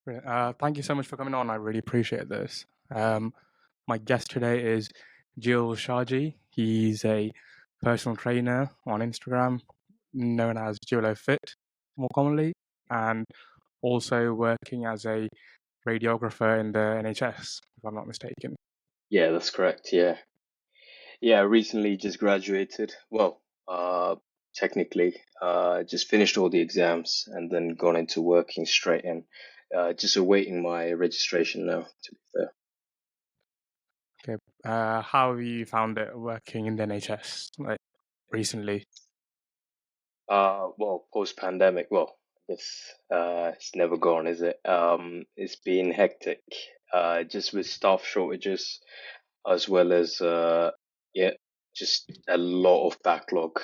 Brilliant. Thank you so much for coming on. I really appreciate this. Um, my guest today is Jules Shaji. He's a personal trainer on Instagram, known as Juwel Fit, more commonly, and also working as a radiographer in the NHS, if I'm not mistaken. Yeah, that's correct. Yeah, recently just graduated. Well, technically, just finished all the exams and then gone into working straight in. Just awaiting my registration now, to be fair. Okay. How have you found it working in the NHS, like recently? Well, post-pandemic, it's never gone, is it? It's been hectic, just with staff shortages, as well as yeah, just a lot of backlog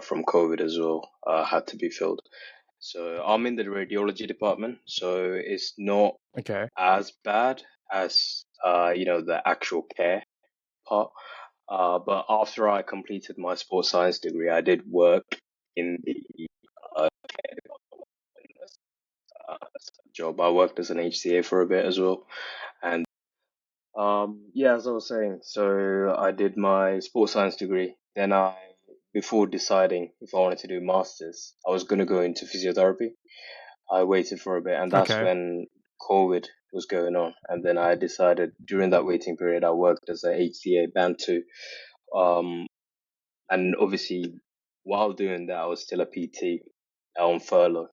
from COVID as well had to be filled. So I'm in the radiology department, so it's not Okay. as bad as the actual care part. But after I completed my sports science degree, I did work in the care department as a job. I worked as an HCA for a bit as well, and yeah, as I was saying, so I did my sports science degree. Then before deciding if I wanted to do masters, I was going to go into physiotherapy. I waited for a bit, and that's Okay. when COVID was going on. And then I decided during that waiting period, I worked as a HCA band two. Um, and obviously, while doing that, I was still a PT on furlough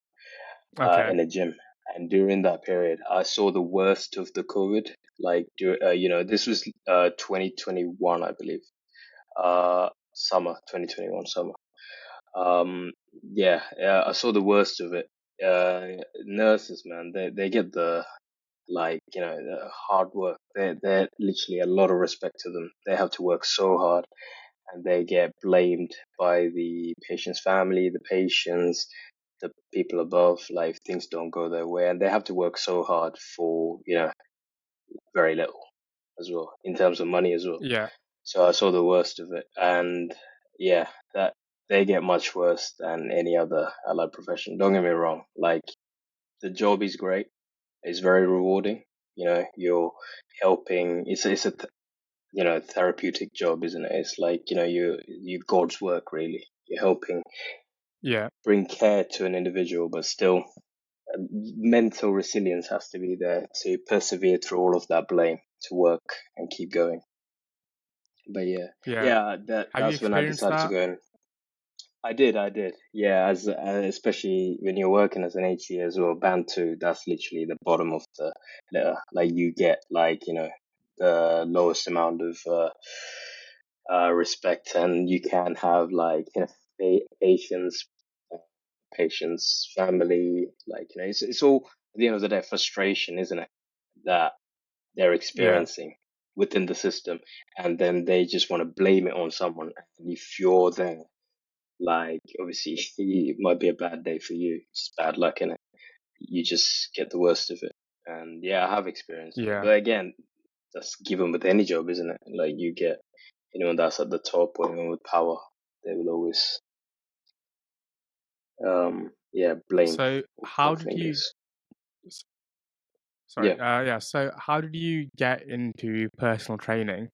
Okay. in a gym. And during that period, I saw the worst of the COVID. This was 2021, I believe, summer 2021 summer. Um, yeah, I saw the worst of it. Nurses, man, they get the hard work. They're literally a lot of respect to them. They have to work so hard, and they get blamed by the patient's family, the patients, the people above. Like if things don't go their way, and they have to work so hard for very little as well in terms of money as well. Yeah. So I saw the worst of it, and yeah, that they get much worse than any other allied profession. Don't get me wrong, like the job is great, it's very rewarding. You're helping. It's a therapeutic job, isn't it? It's like you God's work really. You're helping Yeah. bring care to an individual, but still mental resilience has to be there to persevere through all of that blame to work and keep going. But yeah, Yeah. yeah, Have you that's when I experienced decided to that? go in. I did. Yeah, as especially when you're working as an HCA as well, band two, that's literally the bottom of the letter. Like you get the lowest amount of respect, and you can have patients, family, it's all at the end of the day frustration, isn't it? That they're Yeah. experiencing within the system, and then they just want to blame it on someone. And if you're there, obviously, it might be a bad day for you. It's bad luck, innit? You just get the worst of it. And yeah, I have experienced it. Yeah. But again, that's given with any job, isn't it? Like you get anyone that's at the top or anyone with power, they will always, blame So or how point did you fingers. s- sorry, Yeah. yeah, so how did you get into personal training?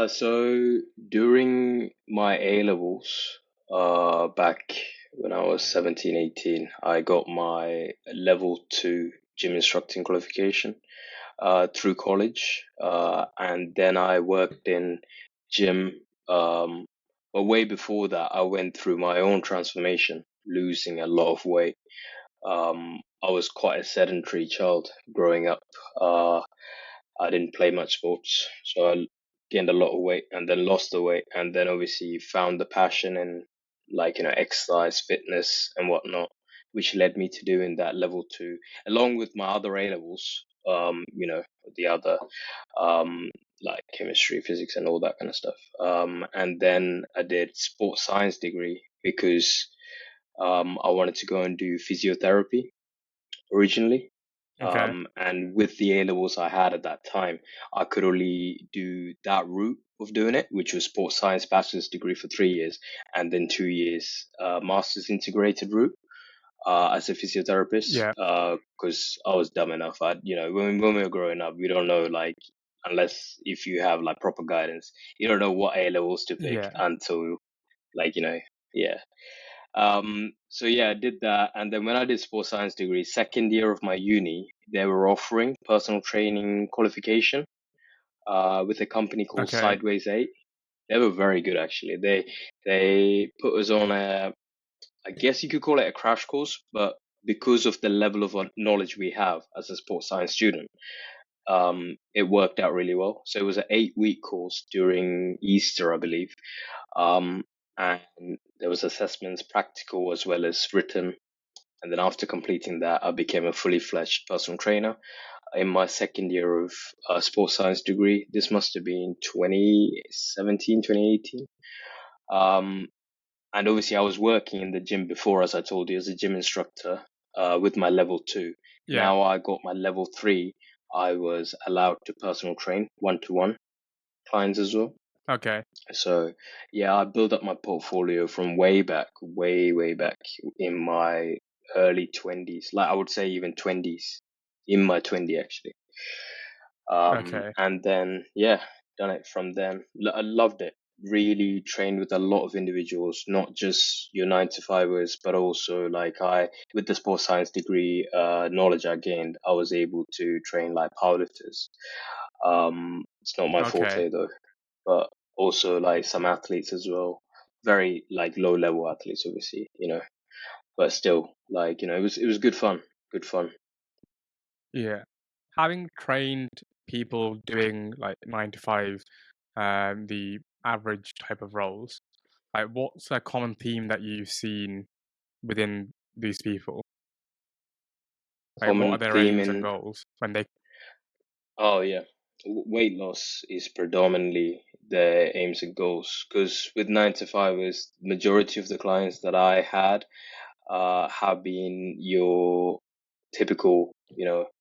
So during my A levels, back when I was 17, 18, I got my level two gym instructing qualification, through college. And then I worked in gym. But way before that, I went through my own transformation, losing a lot of weight. I was quite a sedentary child growing up. Uh, I didn't play much sports, so I gained a lot of weight and then lost the weight, and then obviously found the passion in exercise, fitness, and whatnot, which led me to doing that level two, along with my other A levels. The other like chemistry, physics, and all that kind of stuff. And then I did sports science degree because I wanted to go and do physiotherapy originally. Okay. And with the A levels I had at that time, I could only do that route of doing it, which was sports science bachelor's degree for 3 years, and then 2 years master's integrated route. as a physiotherapist, Yeah. because I was dumb enough. When we were growing up, we don't know, like, unless if you have like proper guidance, you don't know what A levels to pick Yeah. until, like, yeah. So yeah, I did that, and then when I did sports science degree, second year of my uni, they were offering personal training qualification, with a company called Okay. Sideways 8. They were very good, actually. They put us on I guess you could call it a crash course, but because of the level of knowledge we have as a sports science student, it worked out really well. So it was an 8-week course during Easter, I believe. Um, and there was assessments, practical as well as written. And then after completing that, I became a fully fledged personal trainer in my second year of sports science degree. This must have been 2017, 2018. Um, and obviously, I was working in the gym before, as I told you, as a gym instructor, with my level 2. Yeah. Now I got my level 3. I was allowed to personal train one-to-one clients as well. Okay. So yeah, I built up my portfolio from way back, way back in my early 20s. Like, I would say even 20s, in my 20 actually. Okay. And then, yeah, done it from then. I loved it. Really trained with a lot of individuals, not just your 9 to 5ers, but also with the sports science degree, knowledge I gained, I was able to train like powerlifters. It's not my Okay. forte though, but also like some athletes as well. Very like low level athletes, obviously, but still, like, it was good fun. Good fun. Yeah. Having trained people doing like 9 to 5, the average type of roles, like what's a common theme that you've seen within these people? Like what are Common their theme aims and in goals when they Oh yeah, weight loss is predominantly the aims and goals. Because with 9 to 5ers, majority of the clients that I had have been your typical,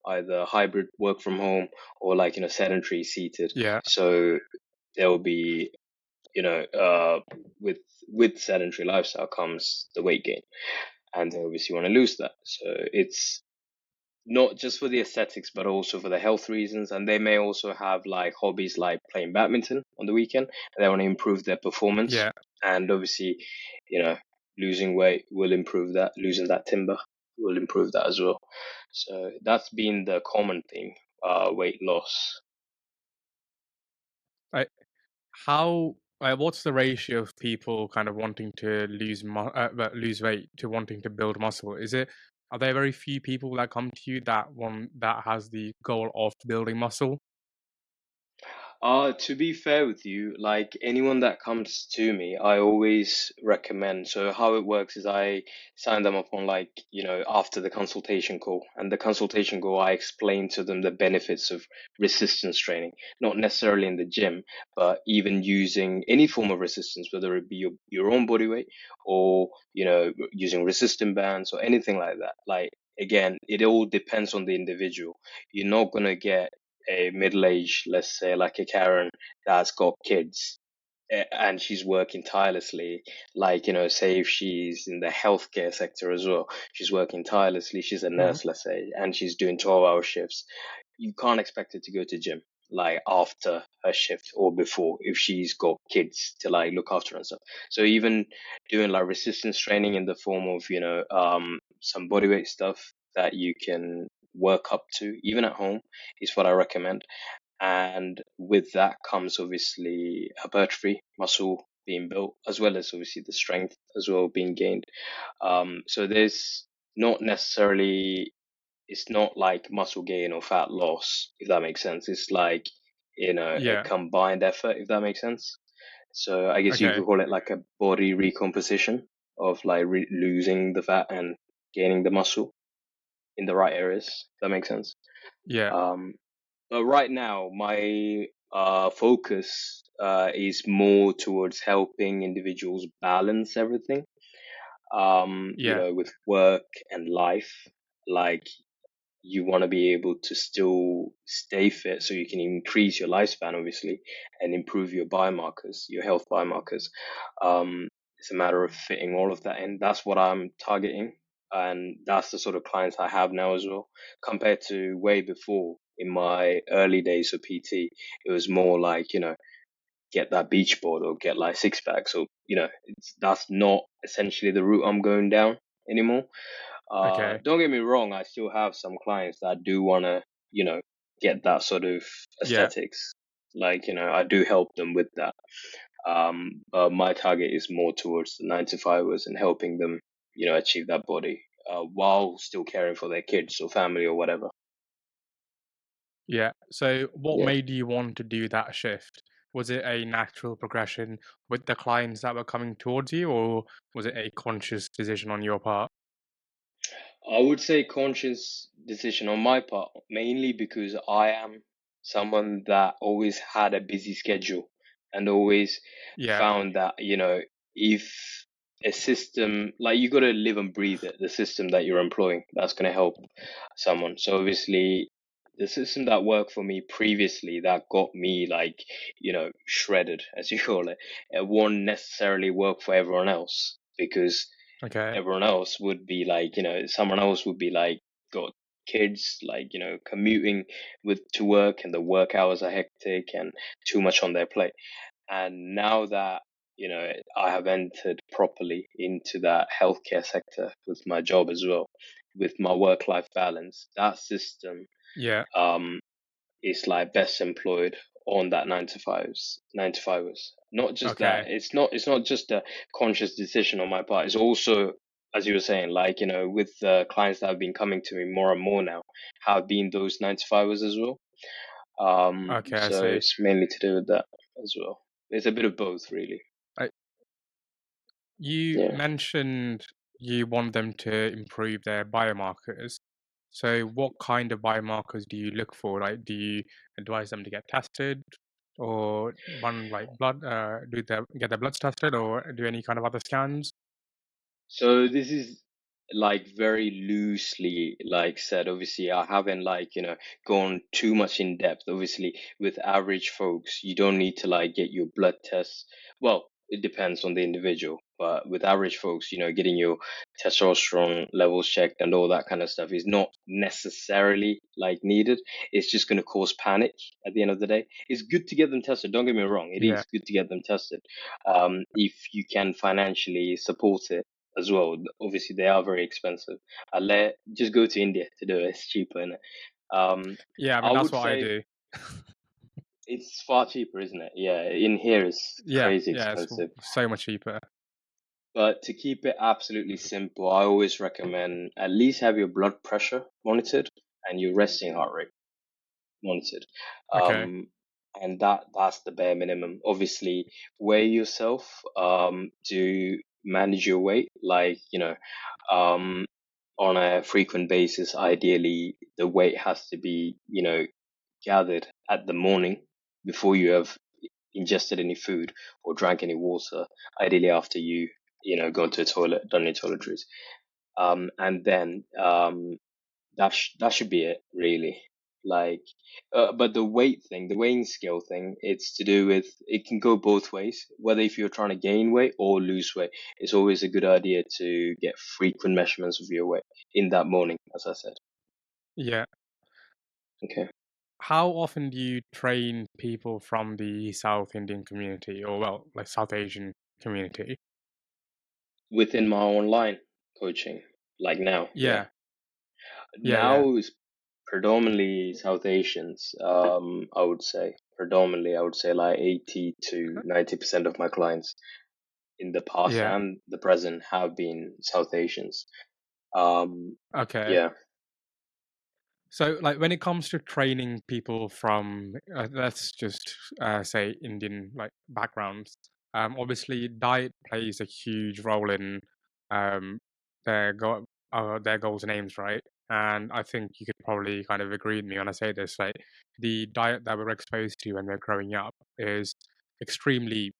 either hybrid work from home or like, sedentary seated. Yeah. So there will be, you know, uh, with sedentary lifestyle comes the weight gain, and they obviously want to lose that. So it's not just for the aesthetics, but also for the health reasons. And they may also have like hobbies like playing badminton on the weekend, and they want to improve their performance. Yeah. And obviously, you know, losing weight will improve that. Losing that timber will improve that as well. So that's been the common thing, weight loss. Like how what's the ratio of people kind of wanting to lose weight to wanting to build muscle? Are there very few people that come to you that has the goal of building muscle? To be fair with you, like anyone that comes to me, I always recommend. So how it works is I sign them up on, like, after the consultation call. And the consultation call, I explain to them the benefits of resistance training, not necessarily in the gym, but even using any form of resistance, whether it be your own body weight or, using resistant bands or anything like that. Like, again, it all depends on the individual. You're not gonna get a middle-aged, let's say, like a Karen that's got kids, and she's working tirelessly. Like, say if she's in the healthcare sector as well, she's working tirelessly. She's a Mhm. nurse, let's say, and she's doing 12-hour shifts. You can't expect her to go to gym like after her shift or before if she's got kids to like look after and stuff. So even doing like resistance training in the form of, some bodyweight stuff that you can work up to even at home is what I recommend. And with that comes obviously hypertrophy, muscle being built, as well as obviously the strength as well being gained. So there's not necessarily, it's not like muscle gain or fat loss, if that makes sense. It's like, a Yeah. combined effort, if that makes sense. So I guess you Okay. could call it like a body recomposition of like losing the fat and gaining the muscle in the right areas. If that makes sense. Yeah. Um, but right now, my focus is more towards helping individuals balance everything. Yeah. With work and life. Like, you want to be able to still stay fit so you can increase your lifespan, obviously, and improve your biomarkers, your health biomarkers. It's a matter of fitting all of that in. That's what I'm targeting. and that's the sort of clients I have now as well, compared to way before in my early days of PT. It was more like, get that beach board or get like six packs, or that's not essentially the route I'm going down anymore. Okay. Don't get me wrong, I still have some clients that do want to, get that sort of Yeah. aesthetics. Like, I do help them with that. But my target is more towards the 9 to 5ers and helping them, achieve that body, while still caring for their kids or family or whatever. Yeah. So what Yeah. made you want to do that shift? Was it a natural progression with the clients that were coming towards you, or was it a conscious decision on your part? I would say conscious decision on my part, mainly because I am someone that always had a busy schedule and always Yeah. found that, if a system, like you got to live and breathe it, the system that you're employing, that's going to help someone. So obviously, the system that worked for me previously, that got me like, shredded, as you call it won't necessarily work for everyone else, because Okay. everyone else would be like, someone else would be like, got kids, like, commuting with to work, and the work hours are hectic and too much on their plate. And now that, I have entered properly into that healthcare sector with my job as well, with my work life balance, that system, Yeah. um, is like best employed on that 9 to 5ers. Not just that. Okay. It's not just a conscious decision on my part. It's also, as you were saying, like, with the clients that have been coming to me more and more now, have been those 9 to 5ers as well. Okay, I So see. it's mainly to do with that as well. It's a bit of both, really. I, you Yeah. mentioned you want them to improve their biomarkers. So what kind of biomarkers do you look for? Like, do you advise them to get tested or run like blood, get their bloods tested or do any kind of other scans? So this is like very loosely like said. Obviously, I haven't like, gone too much in depth. Obviously, with average folks, you don't need to like get your blood tests. Well, it depends on the individual, but with average folks, getting your testosterone levels checked and all that kind of stuff is not necessarily like needed. It's just going to cause panic at the end of the day. It's good to get them tested. Don't get me wrong. It Yeah. is good to get them tested. If you can financially support it as well. Obviously, they are very expensive. Just go to India to do it. It's cheaper, innit? Yeah, I I mean that's would what I say do. it's far cheaper, isn't it? Yeah, in here it's Yeah, crazy yeah, it's expensive. so much cheaper. But to keep it absolutely simple, I always recommend at least have your blood pressure monitored and your resting heart rate monitored. Okay. Um, and that's the bare minimum. Obviously, weigh yourself to manage your weight, like, um, on a frequent basis. Ideally, the weight has to be, gathered at the morning before you have ingested any food or drank any water. Ideally, after you, gone to the toilet, done your toiletries. And then that should be it, really. Like, but the weight thing, the weighing scale thing, it's to do with, it can go both ways. Whether if you're trying to gain weight or lose weight, it's always a good idea to get frequent measurements of your weight in that morning, as I said. Yeah. Okay. How often do you train people from the South Indian community or well, like South Asian community? Within my online coaching, like now, yeah. Yeah. Yeah, yeah. Now is predominantly South Asians. I would say like 80 to 90% of my clients in the past Yeah. and the present have been South Asians. Um, Okay. yeah. So, like, when it comes to training people from, let's just say Indian like backgrounds, obviously diet plays a huge role in um, their goals and aims, right? And I think you could probably kind of agree with me when I say this. Like, the diet that we're exposed to when we're growing up is extremely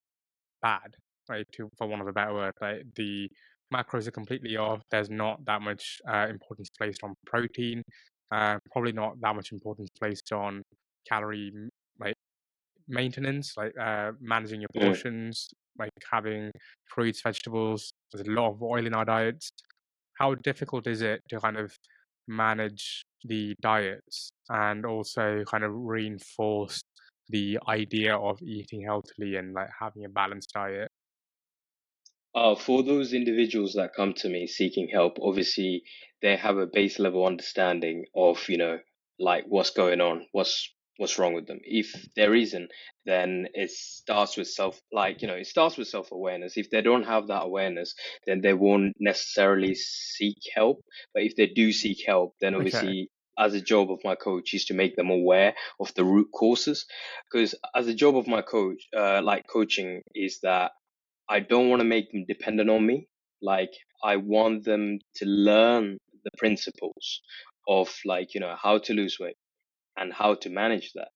bad, right? To for want of a better word, like the macros are completely off. There's not that much importance placed on protein. Probably not that much importance placed on calorie like maintenance, like managing your Mm, portions, like having fruits, vegetables. There's a lot of oil in our diets, how difficult is it to kind of manage the diets and also kind of reinforce the idea of eating healthily and like having a balanced diet? For those individuals that come to me seeking help, obviously they have a base level understanding of, like what's going on, what's wrong with them. If there isn't, then it starts with it starts with self-awareness. If they don't have that awareness, then they won't necessarily seek help. But if they do seek help, then Okay. obviously as a job of my coach is to make them aware of the root causes. Because as a job of my coach, like coaching is that I don't want to make them dependent on me. Like I want them to learn the principles of how to lose weight and how to manage that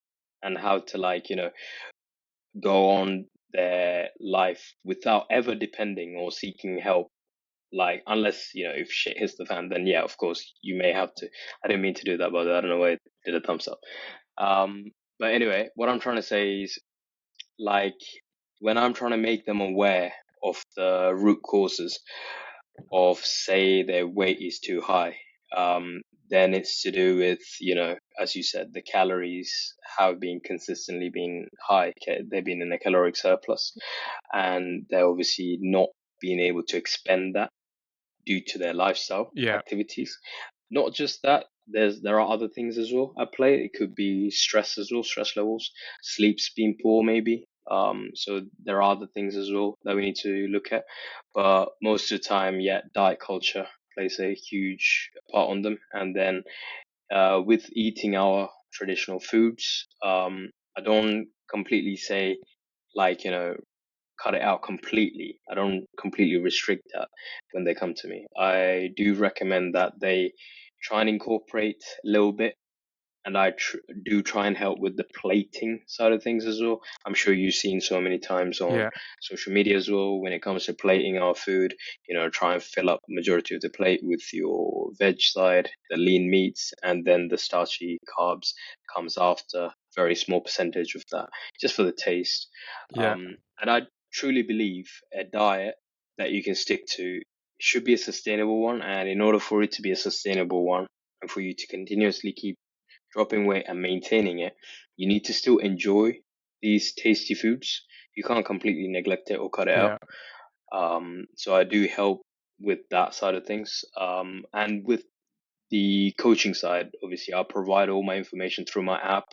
and how to go on their life without ever depending or seeking help. Like unless, if shit hits the fan, then yeah, of course you may have to. I didn't mean to do that, but I don't know why I did a thumbs up. Um, but anyway, what I'm trying to say is like when I'm trying to make them aware of the root causes of say their weight is too high, then it's to do with, as you said, the calories have been consistently been high. They've been in a caloric surplus and they're obviously not being able to expend that due to their lifestyle Yeah. activities. Not just that, there are other things as well at play. It could be stress as well, stress levels, sleep's been poor maybe. So there are other things as well that we need to look at. But most of the time, yeah, diet culture plays a huge part on them. And then with eating our traditional foods, I don't completely say like, cut it out completely. I don't completely restrict that when they come to me. I do recommend that they try and incorporate a little bit, and I do try and help with the plating side of things as well. I'm sure you've seen so many times on Yeah. social media as well when it comes to plating our food. Try and fill up majority of the plate with your veg side, the lean meats, and then the starchy carbs comes after. Very small percentage of that, just for the taste. Yeah. And I truly believe a diet that you can stick to should be a sustainable one. And in order for it to be a sustainable one, and for you to continuously keep dropping weight and maintaining it, you need to still enjoy these tasty foods. You can't completely neglect it or cut it out. Yeah. So I do help with that side of things. And with the coaching side, obviously, I'll provide all my information through my app,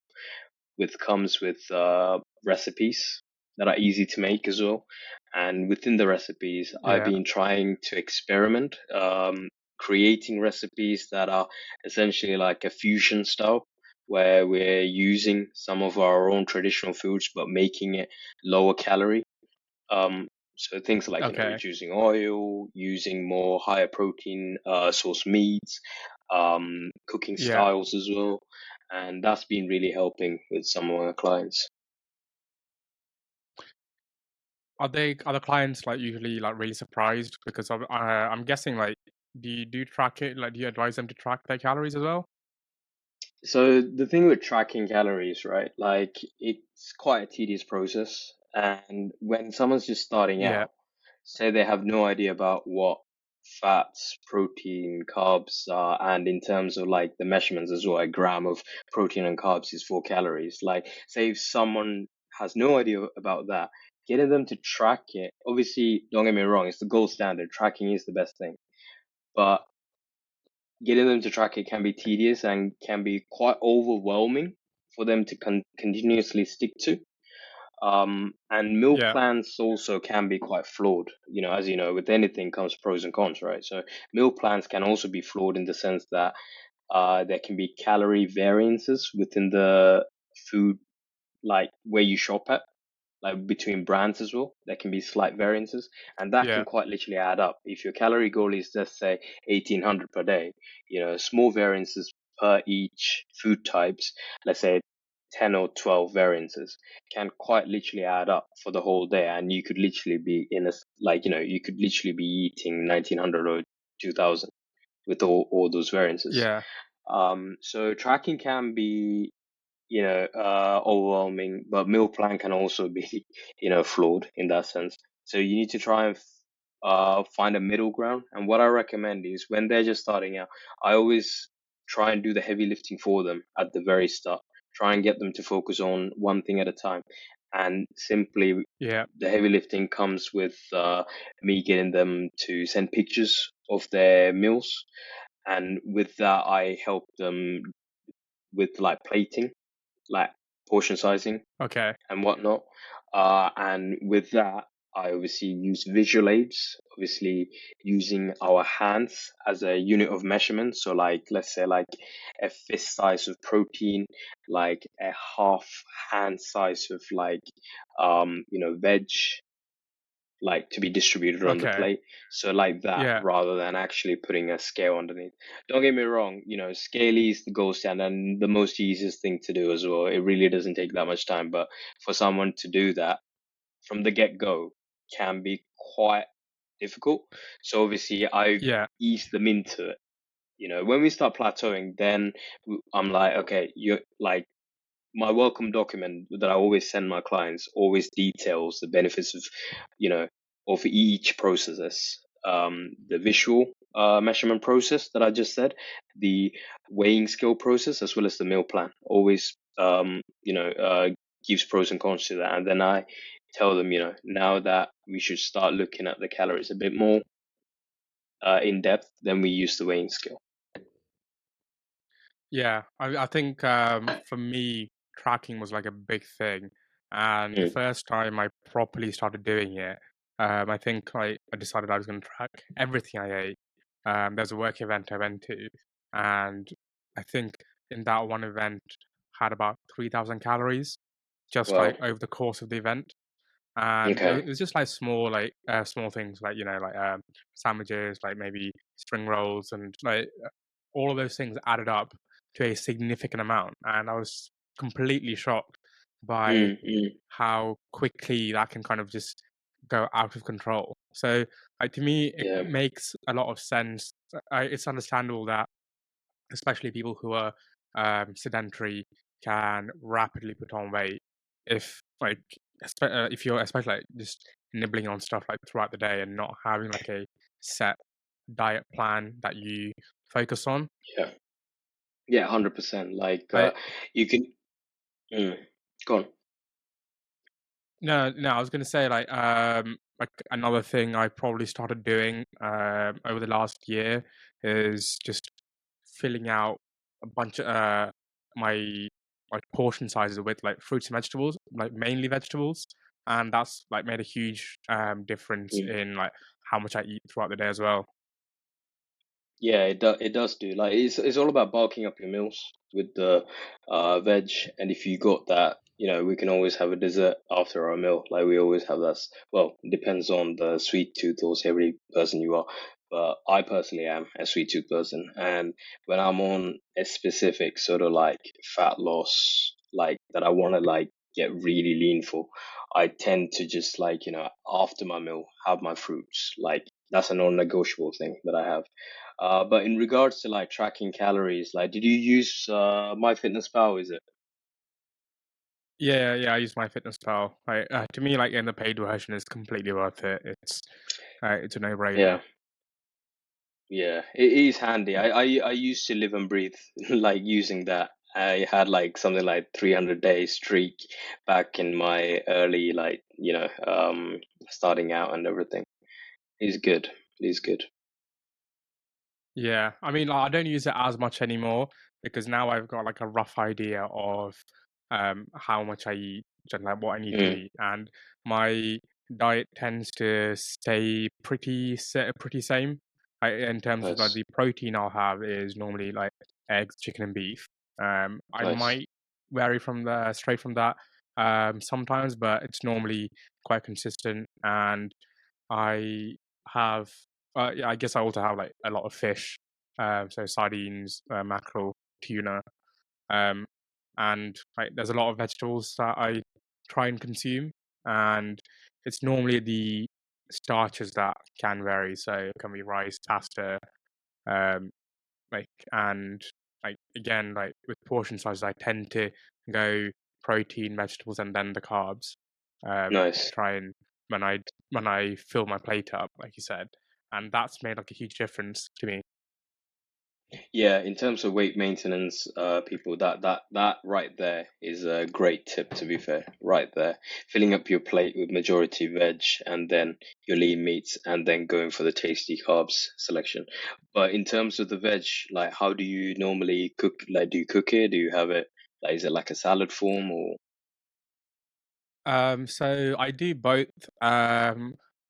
which comes with recipes that are easy to make as well. And within the recipes, I've Yeah. been trying to experiment, creating recipes that are essentially like a fusion style, where we're using some of our own traditional foods but making it lower calorie. Um, so things like Okay. reducing oil, using more higher protein source meats, cooking Yeah. styles as well, and that's been really helping with some of our clients. Are the clients like usually like really surprised because I'm guessing like do you track it, like do you advise them to track their calories as well? So the thing with tracking calories, right? Like it's quite a tedious process, and when someone's just starting Yeah. out, say they have no idea about what fats, protein, carbs are, and in terms of like the measurements as well, a gram of protein and carbs is 4 calories. Like, say if someone has no idea about that, getting them to track it, obviously, don't get me wrong, it's the gold standard. Tracking is the best thing, but getting them to track it can be tedious and can be quite overwhelming for them to continuously stick to. And meal Yeah. plans also can be quite flawed. As you know, with anything comes pros and cons, right? So meal plans can also be flawed in the sense that there can be calorie variances within the food, like where you shop at, like between brands as well. There can be slight variances, and that can Yeah. quite literally add up. If your calorie goal is, let's say, 1800 per day, small variances per each food types, let's say 10 or 12 variances, can quite literally add up for the whole day. And you could literally be you could literally be eating 1900 or 2000 with all those variances. Yeah. So tracking can be overwhelming, but meal plan can also be, flawed in that sense. So you need to try and find a middle ground. And what I recommend is when they're just starting out, I always try and do the heavy lifting for them at the very start. Try and get them to focus on one thing at a time. And simply Yeah. the heavy lifting comes with me getting them to send pictures of their meals. And with that, I help them with like plating, like portion sizing Okay. and whatnot. And with that, I obviously use visual aids, obviously using our hands as a unit of measurement. So like, let's say like a fist size of protein, like a half hand size of like, veg, like to be distributed on the Okay. plate. So like that, Yeah. rather than actually putting a scale underneath. Don't get me wrong, scale is the gold standard and the most easiest thing to do as well. It really doesn't take that much time, but for someone to do that from the get go can be quite difficult. So obviously I Yeah. ease them into it. When we start plateauing, then I'm like, okay, you're like, my welcome document that I always send my clients always details the benefits of, you know, of each processes. The visual measurement process that I just said, the weighing scale process, as well as the meal plan. Always, gives pros and cons to that. And then I tell them, now that we should start looking at the calories a bit more in depth, then we use the weighing scale. Yeah, I think for me, tracking was like a big thing, and the Mm. first time I properly started doing it, I think I decided I was going to track everything I ate. There's a work event I went to, and I think in that one event had about 3,000 calories, just Well, like over the course of the event. And okay. it was just like small things like sandwiches, like maybe spring rolls, and like all of those things added up to a significant amount, and I was completely shocked by Mm, mm, how quickly that can kind of just go out of control. So, like to me, it yeah, makes a lot of sense. It's understandable that, especially people who are sedentary, can rapidly put on weight if if you're especially like just nibbling on stuff like throughout the day and not having like a set diet plan that you focus on. yeah. Yeah, 100%. Like, I you can, mm, go on. No, no, I was gonna say like another thing I probably started doing over the last year is just filling out a bunch of my like portion sizes with like fruits and vegetables, like mainly vegetables, and that's like made a huge difference Mm. in like how much I eat throughout the day as well. Yeah, it does do. Like, it's all about bulking up your meals with the veg, and if you got that, we can always have a dessert after our meal. Like we always have that. Well, it depends on the sweet tooth or savory person you are. But I personally am a sweet tooth person, and when I'm on a specific sort of like fat loss, like that I want to like get really lean for, I tend to just like, after my meal, have my fruits. Like that's a non-negotiable thing that I have. But in regards to like tracking calories, like, did you use MyFitnessPal? Is it? Yeah, yeah, I use MyFitnessPal. Like to me, like in the paid version is completely worth it. It's a no-brainer. Yeah, yeah, it is handy. I used to live and breathe like using that. I had like something like 300-day streak back in my early like starting out and everything. It's good. It's good. Yeah, I mean, like, I don't use it as much anymore because now I've got like a rough idea of how much I eat and like what I need to Mm, eat, and my diet tends to stay pretty same. In terms of like nice, the protein I'll have is normally like eggs, chicken, and beef. I nice, might vary from the straight from that sometimes, but it's normally quite consistent, and I have, yeah, I guess I also have like a lot of fish, so sardines, mackerel, tuna, um, and like there's a lot of vegetables that I try and consume, and it's normally the starches that can vary. So it can be rice, pasta, um, and like again, like with portion sizes, I tend to go protein, vegetables, and then the carbs to nice. try and when I fill my plate up, like you said, and that's made like a huge difference to me. Yeah, in terms of weight maintenance, people, that right there is a great tip, to be fair. Right there. Filling up your plate with majority veg and then your lean meats and then going for the tasty carbs selection. But in terms of the veg, like how do you normally cook? Like, do you cook it? Do you have it like, is it like a salad form or? So I do both.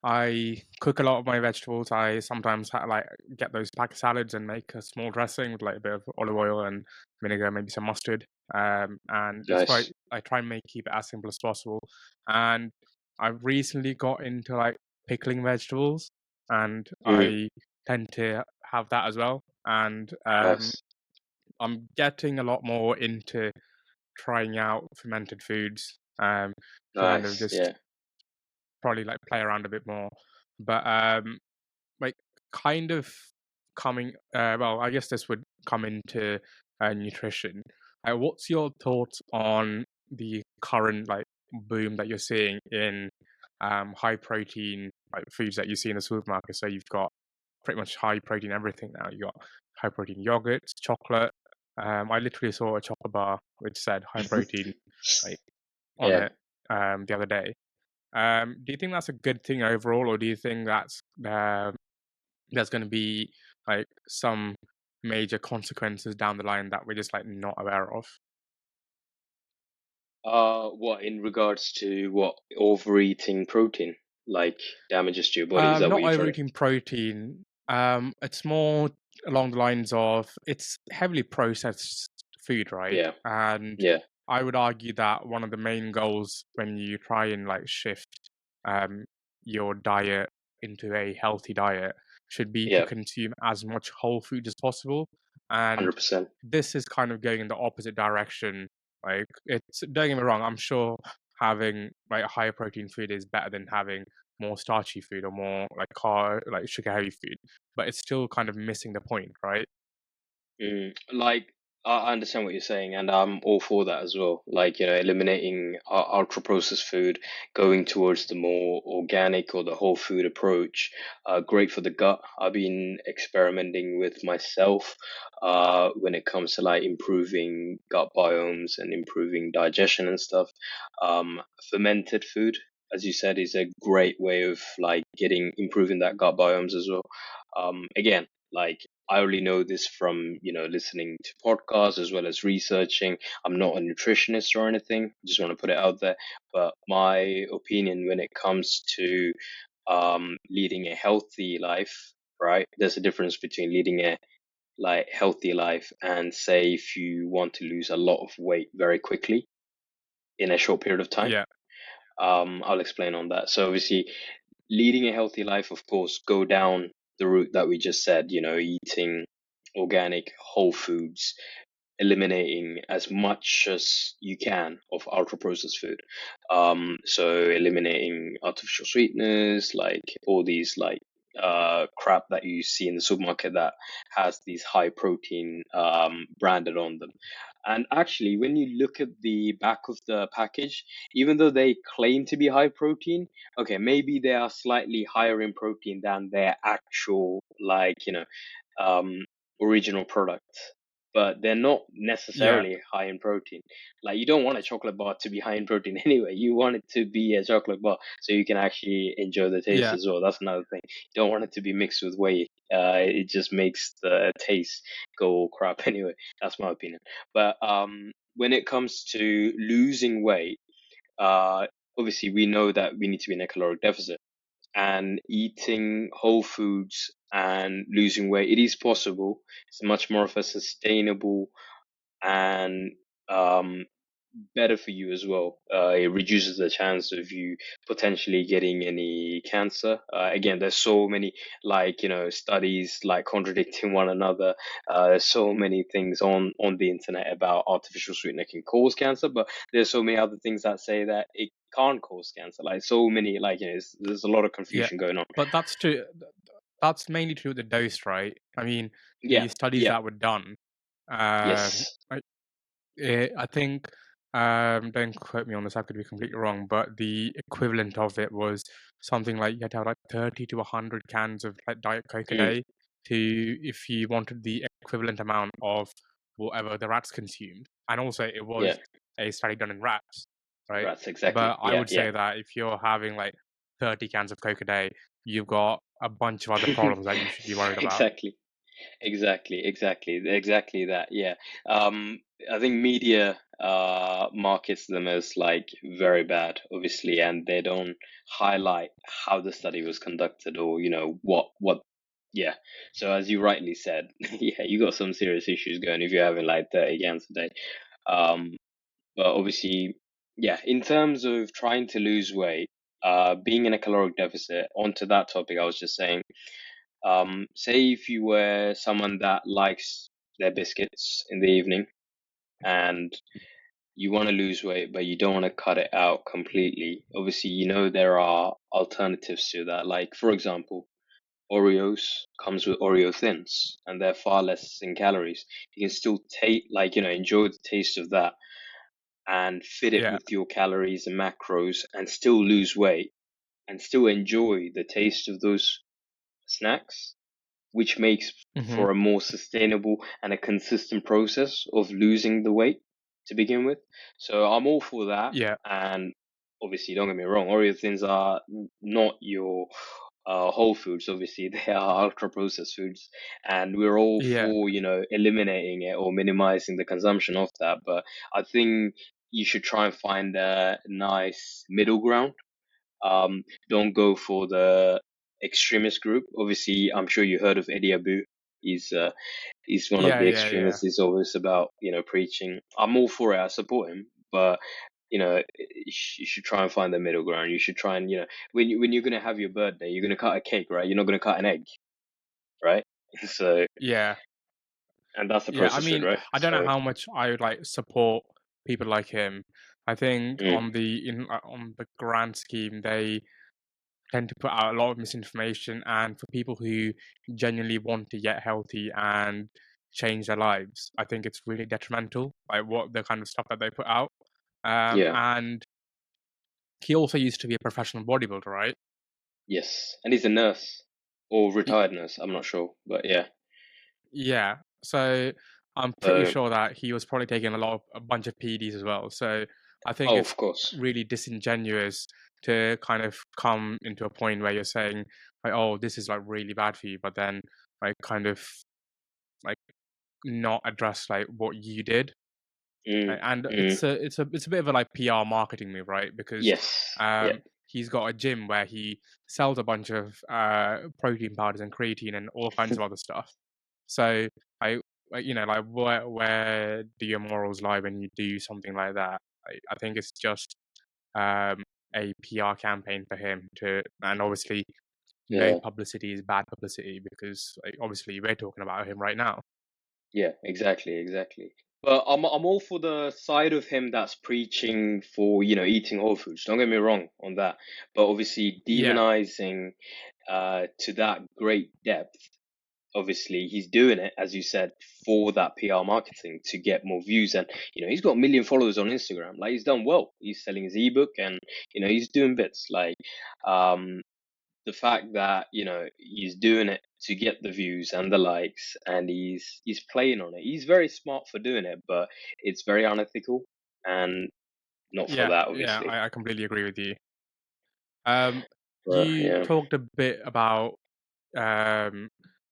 I cook a lot of my vegetables. I sometimes like get those pack salads and make a small dressing with like a bit of olive oil and vinegar, maybe some mustard. And it's quite. Nice. I try and keep it as simple as possible. And I've recently got into like pickling vegetables, and Mm, I tend to have that as well. And nice. I'm getting a lot more into trying out fermented foods. To kind of Nice. just Yeah. probably like play around a bit more. But like kind of coming well, I guess this would come into nutrition. What's your thoughts on the current like boom that you're seeing in high protein like foods that you see in the supermarket? So you've got pretty much high protein everything now. You got high protein yogurts, chocolate. I literally saw a chocolate bar which said high protein like on Yeah. it the other day. Do you think that's a good thing overall, or do you think there's going to be like some major consequences down the line that we're just like not aware of? What in regards to what overeating protein like damages to your body? Is that what Not you're trying to? overeating protein. It's more along the lines of it's heavily processed food, right? Yeah, And yeah, I would argue that one of the main goals when you try and like shift um, your diet into a healthy diet should be to yeah, consume as much whole food as possible. And 100%. this is kind of going in the opposite direction. Like, it's don't get me wrong. I'm sure having like higher protein food is better than having more starchy food or more like sugar heavy food, but it's still kind of missing the point, right? Like, I understand what you're saying, and I'm all for that as well. Like, eliminating ultra processed food, going towards the more organic or the whole food approach. Great for the gut. I've been experimenting with myself, when it comes to like improving gut biomes and improving digestion and stuff. Um, Fermented food, as you said, is a great way of like improving that gut biomes as well. Again, like I only know this from, listening to podcasts as well as researching. I'm not a nutritionist or anything. Just want to put it out there. But my opinion when it comes to leading a healthy life, right? There's a difference between leading a like healthy life and say if you want to lose a lot of weight very quickly in a short period of time. Yeah, I'll explain on that. So obviously, leading a healthy life, of course, go down the route that we just said, eating organic whole foods, eliminating as much as you can of ultra processed food. So eliminating artificial sweeteners, like all these like crap that you see in the supermarket that has these high protein branded on them. And actually, when you look at the back of the package, even though they claim to be high protein, okay, maybe they are slightly higher in protein than their actual, like, um, original product, but they're not yeah, necessarily high in protein. Like, you don't want a chocolate bar to be high in protein anyway. You want it to be a chocolate bar so you can actually enjoy the taste yeah, as well. That's another thing. You don't want it to be mixed with whey. It just makes the taste go all crap anyway. That's my opinion. But when it comes to losing weight, uh, obviously we know that we need to be in a caloric deficit, and eating whole foods and losing weight, it is possible. It's much more of a sustainable and better for you as well. It reduces the chance of you potentially getting any cancer. Again, there's so many like studies like contradicting one another. There's so many things on the internet about artificial sweetener can cause cancer, but there's so many other things that say that it can't cause cancer. Like so many like there's a lot of yeah. confusion going on. But that's true. That's mainly true with the dose, right? I mean, Yeah, the studies yeah, that were done, yes, I think. Don't quote me on this, I could be completely wrong, but the equivalent of it was something like you had to have like 30 to 100 cans of like Diet Coke a Mm, day to if you wanted the equivalent amount of whatever the rats consumed. And also it yeah, was a study done in rats, right? rats, But exactly. I Yeah, would yeah. say that if you're having like 30 cans of Coke a day, you've got a bunch of other problems that you should be worried about. Exactly. Exactly that. Yeah. Um, I think media markets them as like very bad, obviously, and they don't highlight how the study was conducted or what. Yeah. So as you rightly said, yeah, you got some serious issues going if you're having like 30 cans a day. Um, but obviously, yeah, in terms of trying to lose weight, being in a caloric deficit, onto that topic, I was just saying. Say if you were someone that likes their biscuits in the evening and you want to lose weight, but you don't want to cut it out completely. Obviously, there are alternatives to that. Like, for example, Oreos comes with Oreo thins, and they're far less in calories. You can still enjoy the taste of that and fit it Yeah. with your calories and macros and still lose weight and still enjoy the taste of those snacks, which makes Hmm. for a more sustainable and a consistent process of losing the weight to begin with. So I'm all for that. Yeah. And obviously, don't get me wrong, Oreo thins are not your whole foods. Obviously, they are ultra processed foods, and we're all Yeah. for eliminating it or minimizing the consumption of that. But I think you should try and find a nice middle ground. Don't go for the extremist group. Obviously, I'm sure you heard of Eddie Abu. He's uh, he's one of Yeah. the Yeah. Yeah. extremists. He's always about preaching. I'm all for it. I support him, but you should try and find the middle ground. You should try and when you're gonna have your birthday, you're gonna cut a cake, right? You're not gonna cut an egg, right? So Yeah. and that's the Yeah, I processed food, mean, right? I don't know So how much I would like support people like him. I think mm, on the grand scheme, they tend to put out a lot of misinformation, and for people who genuinely want to get healthy and change their lives, I think it's really detrimental, like what the kind of stuff that they put out. yeah, And he also used to be a professional bodybuilder, right? yes, and he's a nurse or retired nurse. I'm not sure, but yeah. Yeah. So I'm pretty So sure that he was probably taking a bunch of PEDs as well. So I think oh, it's of course. really disingenuous to kind of come into a point where you're saying like, oh, this is like really bad for you, but then like kind of like not address like what you did. Mm, And mm, it's a bit of a like PR marketing move, right? Because yes. Yeah. um he's got a gym where he sells a bunch of protein powders and creatine and all kinds of other stuff. So I like where do your morals lie when you do something like that? I think it's just um a PR campaign for him to, and obviously no Yeah. publicity is bad publicity because like, obviously we're talking about him right now. Yeah. Exactly. But I'm all for the side of him that's preaching for eating whole foods. Don't get me wrong on that. But obviously Yeah, demonizing to that great depth. Obviously, he's doing it, as you said, for that PR marketing to get more views. And, he's got a million followers on Instagram. Like, he's done well. He's selling his ebook and, he's doing bits. Like, um, the fact that, he's doing it to get the views and the likes and he's playing on it. He's very smart for doing it, but it's very unethical and not for that, yeah, obviously. I completely agree with you. Um, But you yeah. talked a bit about um,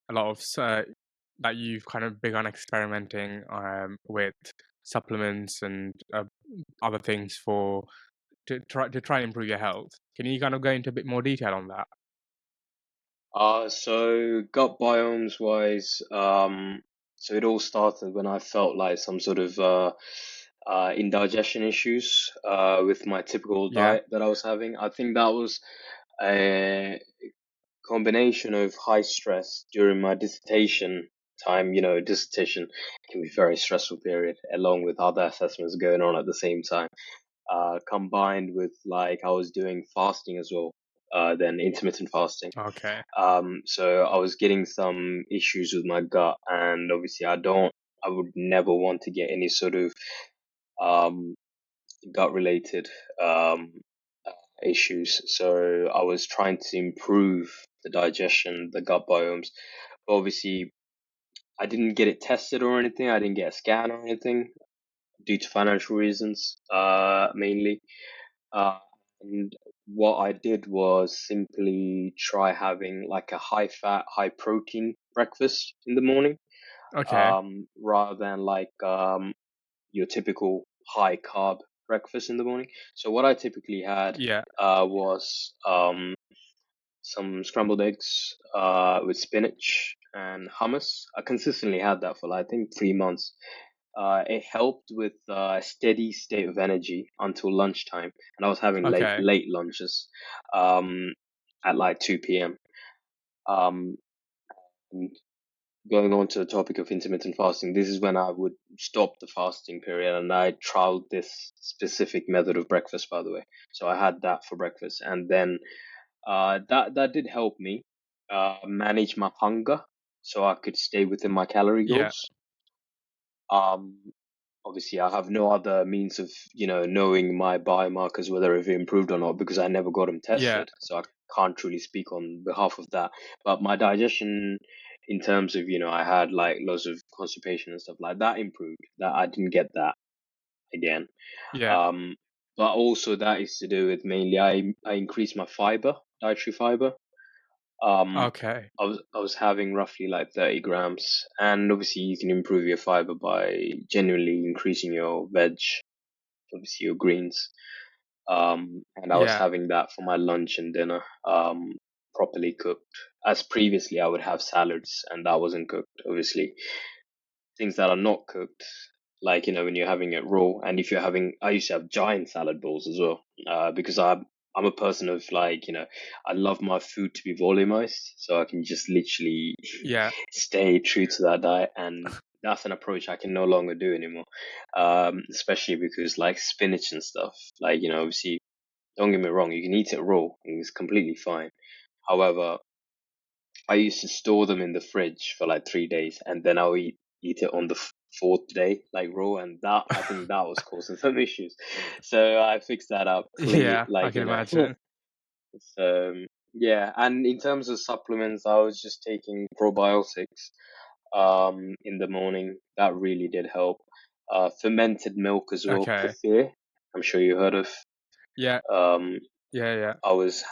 a lot of that you've kind of begun experimenting with supplements and other things for to try and improve your health. Can you kind of go into a bit more detail on that? So gut biomes wise, so it all started when I felt like some sort of indigestion issues with my typical Yeah. diet that I was having. I think that was a combination of high stress during my dissertation time. Dissertation can be a very stressful period, along with other assessments going on at the same time. Combined with like I was doing fasting as well, then intermittent fasting. Okay. So I was getting some issues with my gut, and obviously I would never want to get any sort of um gut-related um, issues. So I was trying to improve the digestion, the gut biomes. But obviously, I didn't get it tested or anything. I didn't get a scan or anything due to financial reasons, mainly. Uh, and what I did was simply try having like a high fat, high protein breakfast in the morning, Okay. rather than like your typical high carb breakfast in the morning. So what I typically had Yeah. was some scrambled eggs with spinach and hummus. I consistently had that for like, I think 3 months. It helped with a steady state of energy until lunchtime, and I was having Okay. late lunches um, at like 2 p.m. Um, and going on to the topic of intermittent fasting, this is when I would stop the fasting period, and I trialed this specific method of breakfast, by the way. So I had that for breakfast, and then that did help me manage my hunger, so I could stay within my calorie Yeah. goals. Um, Obviously, I have no other means of, knowing my biomarkers, whether they've improved or not, because I never got them Yeah. tested. So I can't truly speak on behalf of that. But my digestion, in terms of, I had like lots of constipation and stuff like that, improved. That I didn't get that again. Yeah. Um, but also that is to do with mainly I increased my dietary fiber. Um, Okay. I was having roughly like 30 grams, and obviously you can improve your fiber by genuinely increasing your veg, obviously your greens. And I was Yeah. having that for my lunch and dinner, properly cooked. As previously, I would have salads, and that wasn't cooked. Obviously, things that are not cooked, like when you're having it raw, and if you're having, I used to have giant salad bowls as well, because I'm a person of like I love my food to be volumized, so I can just literally Yeah. stay true to that diet, and that's an approach I can no longer do anymore. Especially because like spinach and stuff, like obviously, don't get me wrong, you can eat it raw and it's completely fine. However, I used to store them in the fridge for like 3 days, and then I'll eat it on the fourth day, like raw, and that I think that was causing some issues. So I fixed that up clean, Yeah. I like can imagine. So yeah, and in terms of supplements, I was just taking probiotics in the morning. That really did help. Fermented milk as well, Okay. kefir. I'm sure you heard of. Yeah. Um, Yeah. Yeah. I was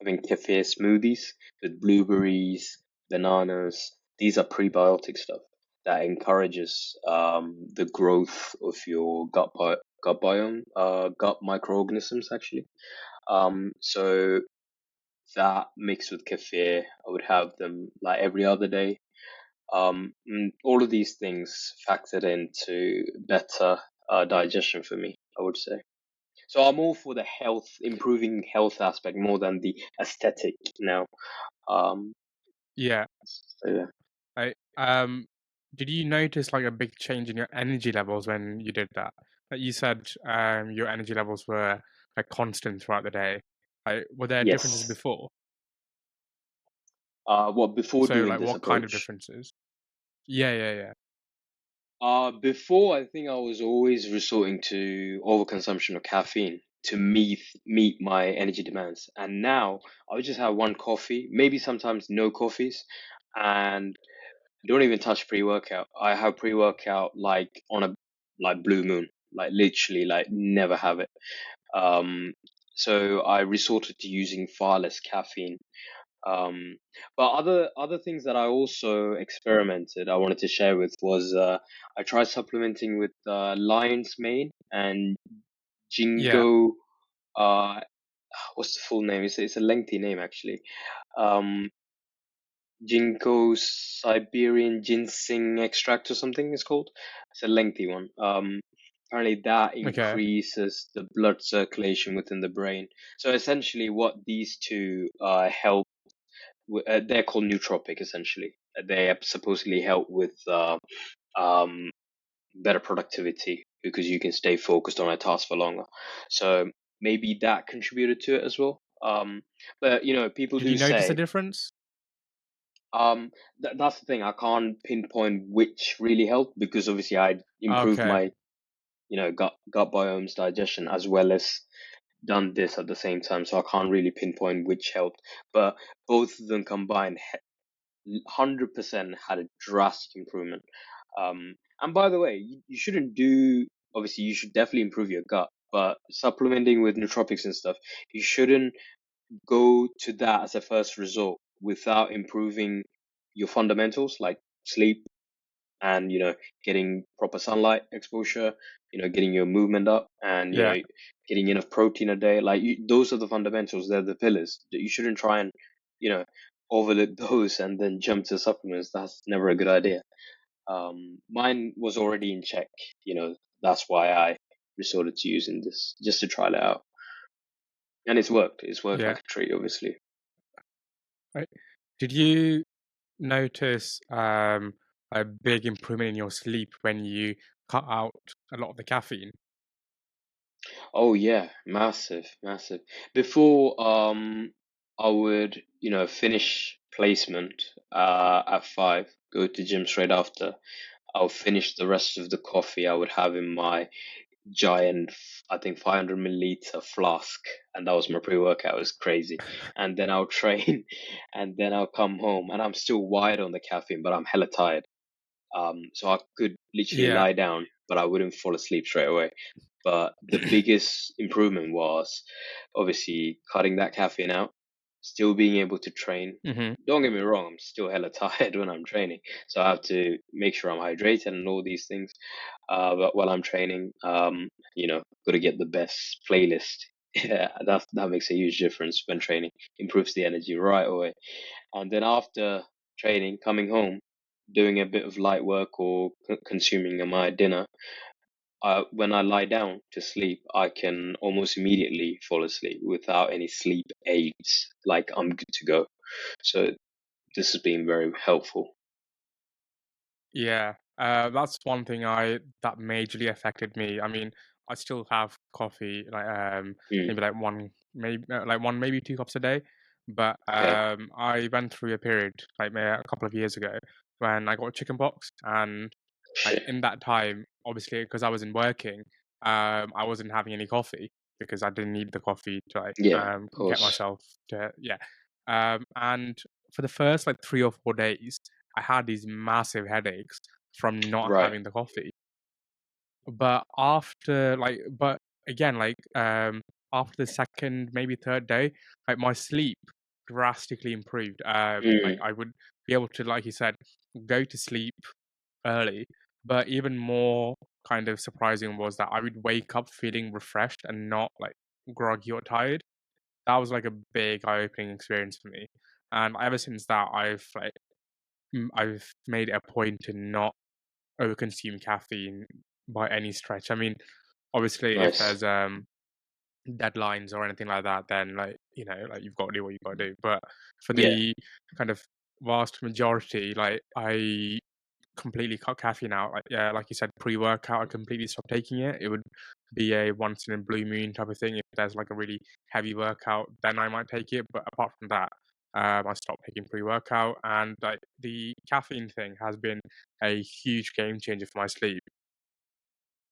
having kefir smoothies with blueberries, bananas. These are prebiotic stuff that encourages the growth of your gut biome, gut microorganisms actually. So that mixed with kefir, I would have them like every other day. And all of these things factored into better digestion for me, I would say. So I'm all for the health, improving health aspect more than the aesthetic now. Um, Yeah. so yeah. Did you notice like a big change in your energy levels when you did that? Like you said, your energy levels were like constant throughout the day. Like, were there differences Yes. before? What before So, doing like, this what kind of approach? differences? Yeah, yeah, yeah. Before I think I was always resorting to overconsumption of caffeine to meet my energy demands, and now I would just have one coffee, maybe sometimes no coffees, and don't even touch pre-workout. I have pre-workout like on a like blue moon, like literally like never have it. Um, so I resorted to using far less caffeine. Um, but other things that I also experimented, I wanted to share with was I tried supplementing with lion's mane and Yeah. jingo. Uh, what's the full name? It's a lengthy name actually. Um, Ginkgo Siberian ginseng extract or something it's called. It's a lengthy one. Apparently that Okay. increases the blood circulation within the brain. So essentially, what these two help. They're called nootropic essentially. They supposedly help with um, better productivity because you can stay focused on a task for longer. So maybe that contributed to it as well. But people Did do you notice a say difference? that's the thing. I can't pinpoint which really helped because obviously I improved Okay. my gut biomes, digestion, as well as done this at the same time. So I can't really pinpoint which helped, but both of them combined 100% had a drastic improvement. And by the way, you shouldn't do, obviously, you should definitely improve your gut, but supplementing with nootropics and stuff, you shouldn't go to that as a first resort without improving your fundamentals like sleep and, getting proper sunlight exposure, getting your movement up and, Yeah, getting enough protein a day. Like those are the fundamentals. They're the pillars. You shouldn't try and, you know, overlook those and then jump to supplements. That's never a good idea. Mine was already in check. That's why I resorted to using this just to try it out. And it's worked. It's worked yeah. like a treat, obviously. Right. Did you notice a big improvement in your sleep when you cut out a lot of the caffeine? Oh yeah, massive, massive. Before I would, finish placement at 5, go to gym straight after. I'll finish the rest of the coffee I would have in my giant, I think 500 milliliter flask, and that was my pre-workout. It was crazy. And then I'll train, and then I'll come home, and I'm still wired on the caffeine, but I'm hella tired. So I could literally Yeah. lie down, but I wouldn't fall asleep straight away. But the biggest improvement was obviously cutting that caffeine out, still being able to train. Hmm. Don't get me wrong, I'm still hella tired when I'm training, so I have to make sure I'm hydrated and all these things. But while I'm training, got to get the best playlist. Yeah, that makes a huge difference when training. Improves the energy right away. And then after training, coming home, doing a bit of light work or consuming my dinner, when I lie down to sleep, I can almost immediately fall asleep without any sleep aids. Like I'm good to go. So this has been very helpful. Yeah, that's one thing that majorly affected me. I mean, I still have coffee, like Mm, maybe like one maybe 2 cups a day, but okay. I went through a period like a couple of years ago when I got chicken pox, and like Shit. in that time, obviously because I wasn't working, I wasn't having any coffee because I didn't need the coffee to like Yeah, of get course. myself to yeah, and for the first like 3 or 4 days. I had these massive headaches from not Right. having the coffee. But again, after the second, maybe third day, like my sleep drastically improved. Like Mm, I would be able to, like you said, go to sleep early. But even more kind of surprising was that I would wake up feeling refreshed and not like groggy or tired. That was like a big eye-opening experience for me. And ever since that, I've made it a point to not overconsume caffeine by any stretch. I mean, obviously, if nice. there's deadlines or anything like that, then like you've got to do what you've got to do. But for Yeah, the kind of vast majority, like I completely cut caffeine out. Like yeah, like you said, pre-workout, I completely stopped taking it. It would be a once in a blue moon type of thing. If there's like a really heavy workout, then I might take it. But apart from that, I stopped taking pre-workout, and like the caffeine thing has been a huge game changer for my sleep.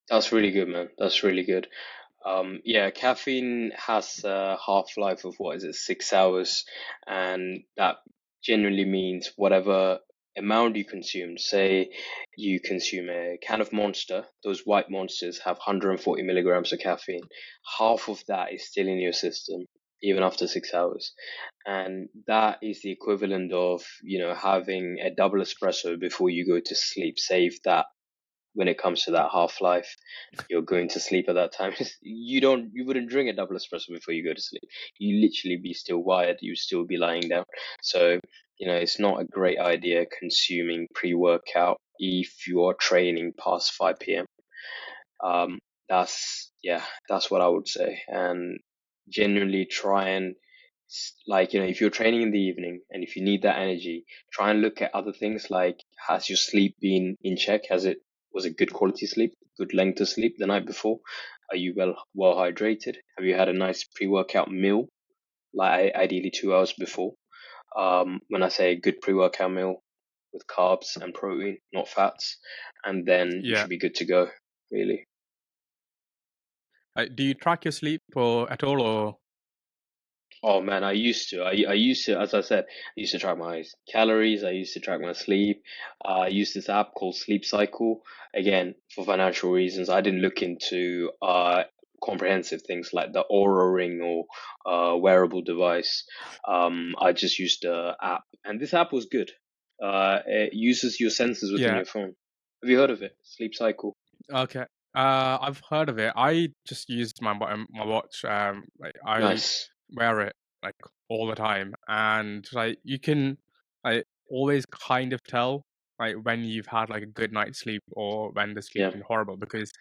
that's really good, man. That's really good. Yeah, caffeine has a half-life of what is it, 6 hours, and that generally means whatever amount you consume. Say you consume a can of Monster, those white monsters have 140 milligrams of caffeine. Half of that is still in your system, even after 6 hours. And that is the equivalent of, having a double espresso before you go to sleep. Save that when it comes to that half life, you're going to sleep at that time. You wouldn't drink a double espresso before you go to sleep. You literally be still wired. You still be lying down. So it's not a great idea consuming pre-workout if you are training past 5 p.m. Um, that's what I would say, and genuinely try and like if you're training in the evening and if you need that energy, try and look at other things like has your sleep been in check? Was it good quality sleep, good length of sleep the night before? Are you well hydrated? Have you had a nice pre-workout meal, like ideally 2 hours before? When I say good pre-workout meal with carbs and protein, not fats, and then you Yeah. should be good to go. Really. Do you track your sleep or at all, or Oh man, I used to. I used to, as I said, I used to track my calories. I used to track my sleep. I used this app called Sleep Cycle. Again, for financial reasons, I didn't look into comprehensive things like the Aura Ring or wearable device. I just used the app, and this app was good. It uses your sensors within yeah? your phone. Have you heard of it? Sleep Cycle. Okay. I've heard of it. I just used my watch. Like I Nice. wear it like all the time, and like you can like always kind of tell like when you've had like a good night's sleep or when the sleep's Yeah. been horrible, because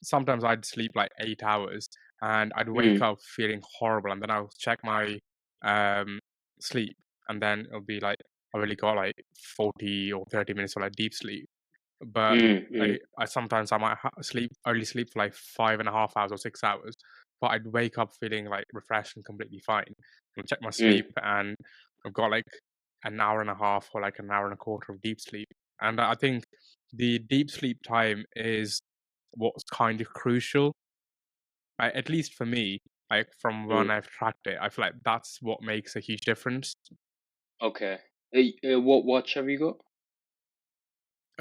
sometimes I'd sleep like 8 hours and I'd wake Mm, up feeling horrible, and then I'll check my um sleep, and then it'll be like I really got like 40 or 30 minutes of like deep sleep. But mm. I sometimes I might only sleep for like 5.5 hours or 6 hours, but I'd wake up feeling like refreshed and completely fine. And check my sleep, Mm. and I've got like an hour and a half or like an hour and a quarter of deep sleep. And I think the deep sleep time is what's kind of crucial, at least for me. Like from when Mm. I've tracked it, I feel like that's what makes a huge difference. Okay. Hey, what watch have you got?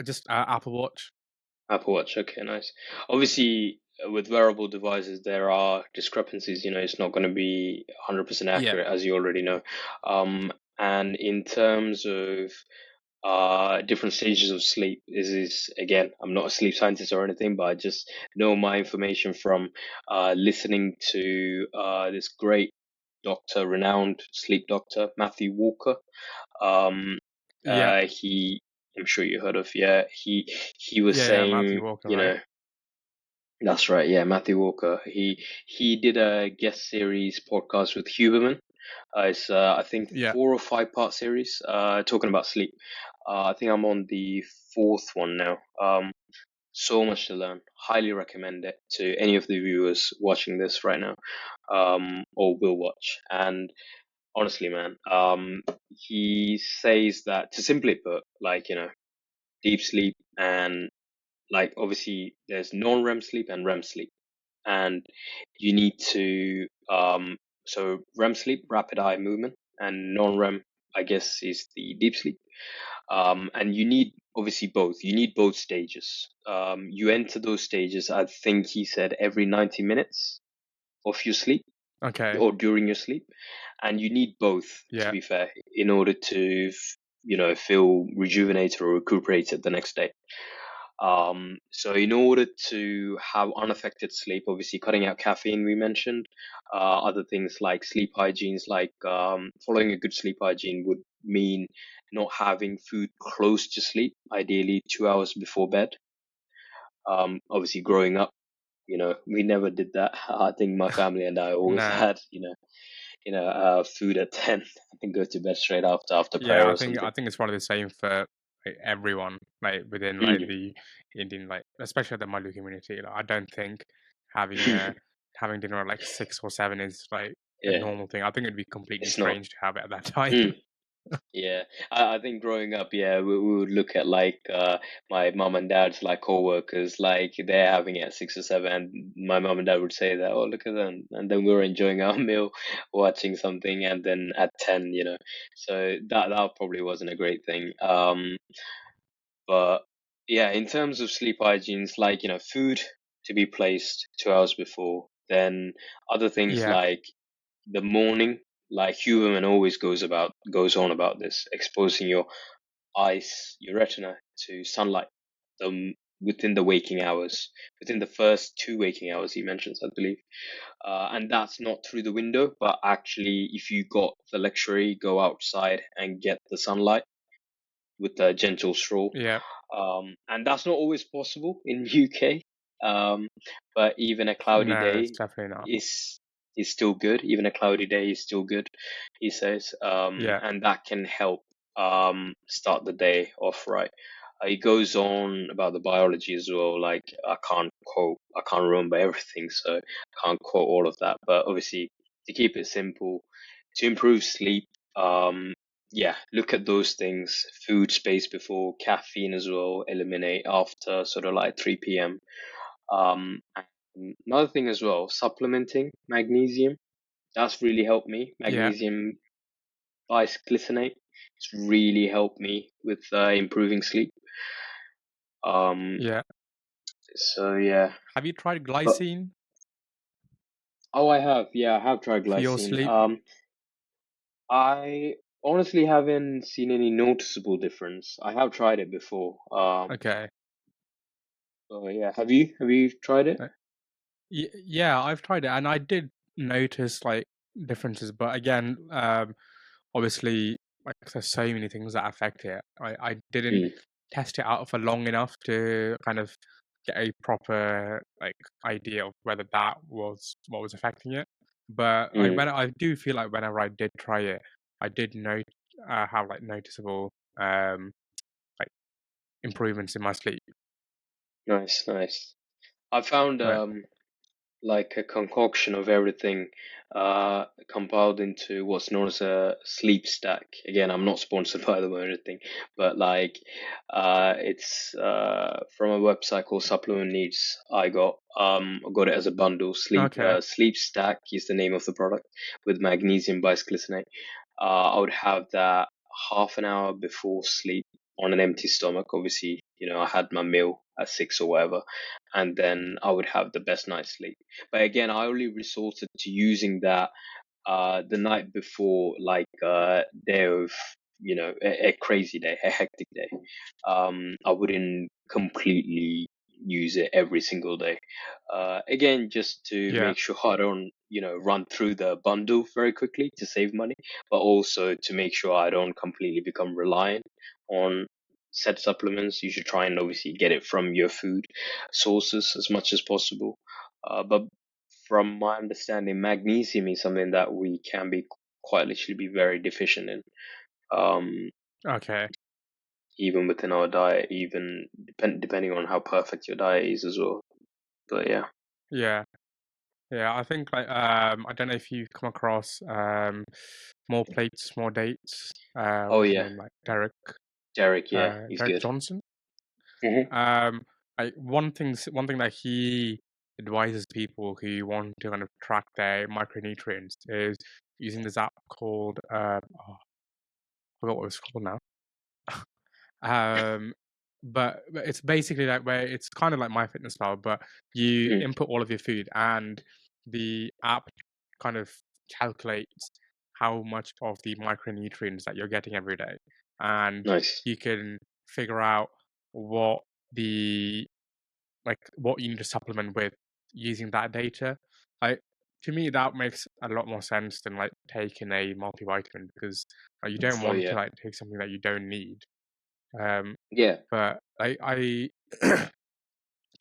Just Apple Watch. Apple Watch. Okay, nice. Obviously, with wearable devices, there are discrepancies. It's not going to be 100% Yeah, accurate, as you already know. And in terms of different stages of sleep, this is again, I'm not a sleep scientist or anything, but I just know my information from listening to this great doctor, renowned sleep doctor, Matthew Walker. Um, yeah, he, I'm sure you heard of, yeah, he was yeah, yeah. Matthew saying, Walker, right? that's right, yeah, Matthew Walker. He did a guest series podcast with Huberman. It's I think Yeah. 4 or 5 part series, talking about sleep. I think I'm on the fourth one now. So much to learn. Highly recommend it to any of the viewers watching this right now, or will watch. And honestly, man, he says that, to simply put, like, deep sleep and, like, obviously there's non-REM sleep and REM sleep, and you need to so REM sleep, rapid eye movement, and non-REM, I guess, is the deep sleep. And you need, obviously, both. You need both stages. You enter those stages, I think he said, every 90 minutes of your sleep, Okay. or during your sleep, and you need both, to Yeah. be fair, in order to feel rejuvenated or recuperated the next day. So in order to have unaffected sleep, obviously cutting out caffeine, we mentioned, other things like sleep hygienes, like following a good sleep hygiene would mean not having food close to sleep, ideally 2 hours before bed. Obviously growing up, we never did that. I think my family and I always No. had, food at 10 and go to bed straight after Yeah, prayer I or think something. I think it's one of the same for like everyone, like within like Mm. the Indian, like especially the Malu community. Like, I don't think having a having dinner at like 6 or 7 is like a Yeah, normal thing. I think it'd be completely it's not. strange to have it at that time. Mm. Yeah, I think growing up, yeah, we would look at, like, my mom and dad's, like, co-workers, like they're having it at 6 or 7, and my mom and dad would say that, oh, look at them, and then we were enjoying our meal, watching something, and then at 10, so that probably wasn't a great thing. But yeah, in terms of sleep hygienes, like, food to be placed 2 hours before, then other things Yeah. like the morning, like Huberman always goes on about this, exposing your eyes, your retina, to sunlight, within the waking hours, within the first 2 waking hours he mentions, I believe. And that's not through the window, but actually, if you got the luxury, go outside and get the sunlight with a gentle stroll. Yeah. And that's not always possible in UK. Um, but even a cloudy No, it's day definitely not. is still good. Even a cloudy day is still good, he says. Yeah. And that can help start the day off right. He goes on about the biology as well. Like, I can't remember everything, so I can't quote all of that. But obviously, to keep it simple, to improve sleep, yeah, look at those things. Food space before, caffeine as well, eliminate after sort of like 3 p.m. Another thing as well, supplementing magnesium. That's really helped me. Yeah, Magnesium bisglycinate. It's really helped me with improving sleep. Um, yeah. so yeah, Have you tried but glycine oh, I have. Yeah, I have tried for your glycine. sleep? I honestly haven't seen any noticeable difference. I have tried it before. Okay. So yeah, have you? Have you tried it? Uh, yeah, I've tried it, and I did notice like differences, but again, obviously, like there's so many things that affect it. I didn't Mm, test it out for long enough to kind of get a proper like idea of whether that was what was affecting it. But mm, I do feel like whenever I did try it, I did have like noticeable like improvements in my sleep. nice, nice. I found But like a concoction of everything compiled into what's known as a sleep stack. Again, I'm not sponsored by them or anything, but like it's from a website called Supplement Needs. I got it as a bundle. okay, Sleep Stack is the name of the product with magnesium bisglycinate. I would have that half an hour before sleep on an empty stomach. Obviously, I had my meal at 6 or whatever, and then I would have the best night's sleep. But again, I only resorted to using that the night before, like day of, a crazy day, a hectic day. I wouldn't completely use it every single day. Again, just to yeah, make sure I don't, run through the bundle very quickly to save money, but also to make sure I don't completely become reliant on said supplements. You should try and obviously get it from your food sources as much as possible. But from my understanding, magnesium is something that we can be quite literally be very deficient in, um, okay, even within our diet, even depending on how perfect your diet is as well. But yeah. yeah. Yeah, I think like I don't know if you've come across more plates, more dates. Oh What's his yeah, name? Like Derek Derek. Yeah, he's Derek good. Johnson. Hmm. Like one thing that he advises people who want to kind of track their micronutrients is using this app called oh, I forgot what it's called now. Um, but it's basically like where it's kind of like MyFitnessPal, but you Mm, input all of your food and the app kind of calculates how much of the micronutrients that you're getting every day, and nice. you can figure out what the what you need to supplement with using that data. Like to me, that makes a lot more sense than like taking a multivitamin because you don't Oh want to yeah, like take something that you don't need. Um, yeah, but I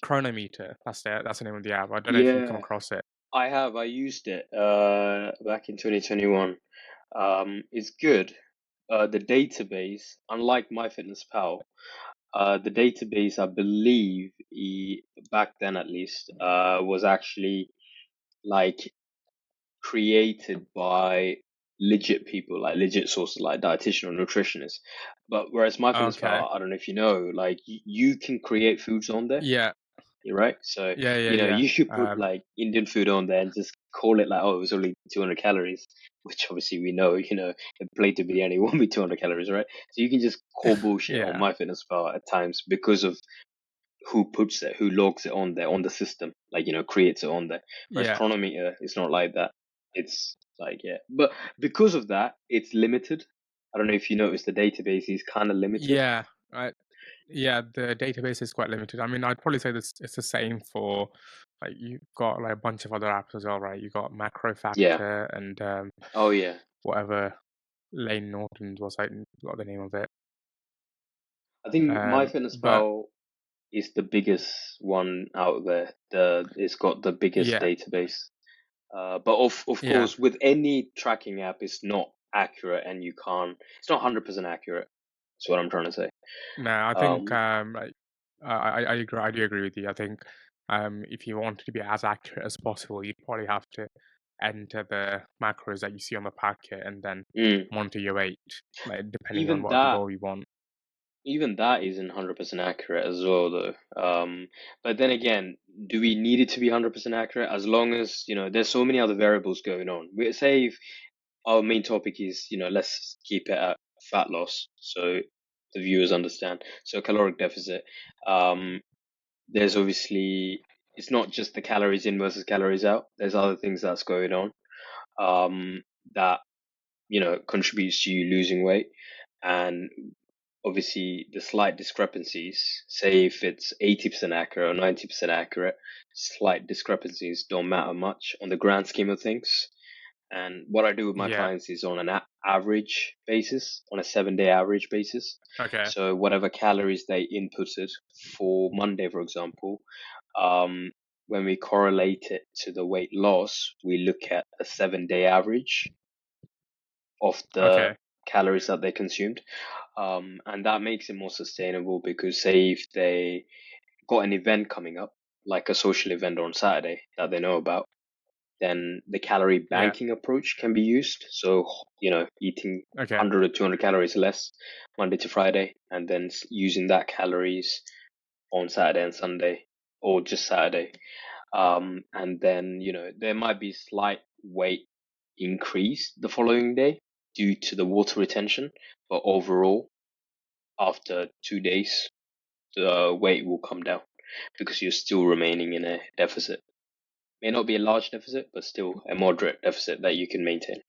Chronometer, that's the name of the app. I don't know if you've come yeah. across it. I have. I used it back in 2021. It's good. The database, unlike MyFitnessPal, the database, I believe, back then at least, was actually like created by legit people, like legit sources, like dietitian or nutritionists. But whereas Okay. MyFitnessPal, I don't know if you know, like you can create foods on there, Yeah. right? So, Yeah, yeah, yeah. you should put Um, like Indian food on there and just call it like, oh, it was only 200 calories, which obviously we know, a plate of biryani won't be 200 calories, right? So you can just call bullshit on yeah. MyFitnessPal at times because of who puts it, who logs it on there on the system, like, creates it on there. Whereas Yeah. Chronometer, it's not like that. It's like, yeah. But because of that, it's limited. I don't know if you noticed the database is kind of limited. Yeah. Right. Yeah, the database is quite limited. I mean, I'd probably say this it's the same for like you've got like a bunch of other apps as well, right? You got Macro Yeah. Factor and Oh, yeah. whatever Lane Norton's was I forgot the name of it. I think But MyFitnessPal is the biggest one out there. It's got the biggest yeah, database. But of yeah. course, with any tracking app, it's not accurate, and it's not 100% accurate. That's what I'm trying to say. No, I think Um, like I agree. I do agree with you. I think if you want to be as accurate as possible, you probably have to enter the macros that you see on the packet and then mm. monitor your weight, like depending on Even whatever that, goal you want. Even that isn't 100% accurate as well, though. But then again, do we need it to be 100% accurate? As long as, there's so many other variables going on. We say if our main topic is, let's keep it at fat loss, so the viewers understand. So caloric deficit. There's obviously, it's not just the calories in versus calories out. There's other things that's going on, that, contributes to you losing weight. And obviously the slight discrepancies, say if it's 80% accurate or 90% accurate, slight discrepancies don't matter much on the grand scheme of things. And what I do with my Yeah. clients is on an average basis, on a 7-day average basis. Okay. So whatever calories they inputted for Monday, for example, when we correlate it to the weight loss, we look at a 7-day average of the Okay. calories that they consumed. And that makes it more sustainable because, say, if they got an event coming up, like a social event on Saturday that they know about, then the calorie Yeah. banking approach can be used. So, eating Okay. 100 or 200 calories less Monday to Friday, and then using that calories on Saturday and Sunday, or just Saturday. And then, there might be slight weight increase the following day due to the water retention, but overall, after 2 days, the weight will come down because you're still remaining in a deficit. May not be a large deficit, but still a moderate deficit that you can maintain.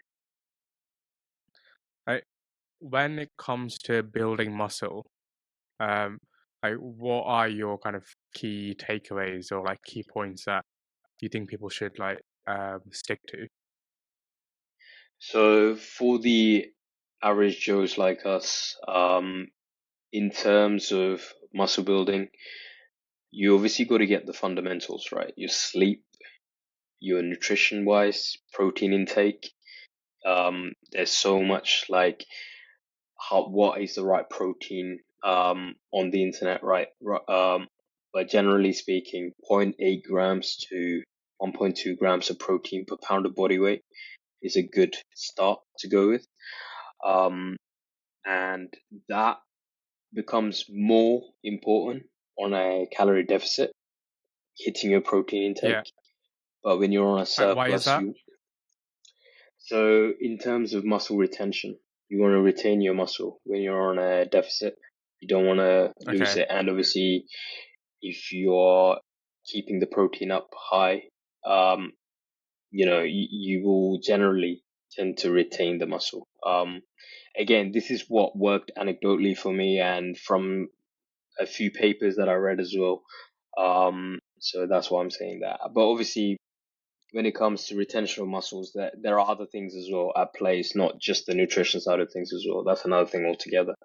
When it comes to building muscle, um, what are your kind of key takeaways or like key points that you think people should like stick to? So for the average Joes like us, in terms of muscle building, you obviously got to get the fundamentals right. Your sleep, your nutrition wise, protein intake. There's so much like what is the right protein on the internet, right? But generally speaking, zero point 0.8 grams to 1.2 grams of protein per pound of body weight is a good start to go with. And that becomes more important on a calorie deficit, hitting your protein Yeah. intake. But when you're on a Why is surplus, that? so in terms of muscle retention, you want to retain your muscle when you're on a deficit. You don't want to lose Okay. it. And obviously, if you're keeping the protein up high, you will generally tend to retain the muscle. Again, this is what worked anecdotally for me and from a few papers that I read as well. So that's why I'm saying that. But obviously, when it comes to retention of muscles, there are other things as well at play. It's not just the nutrition side of things as well. That's another thing altogether.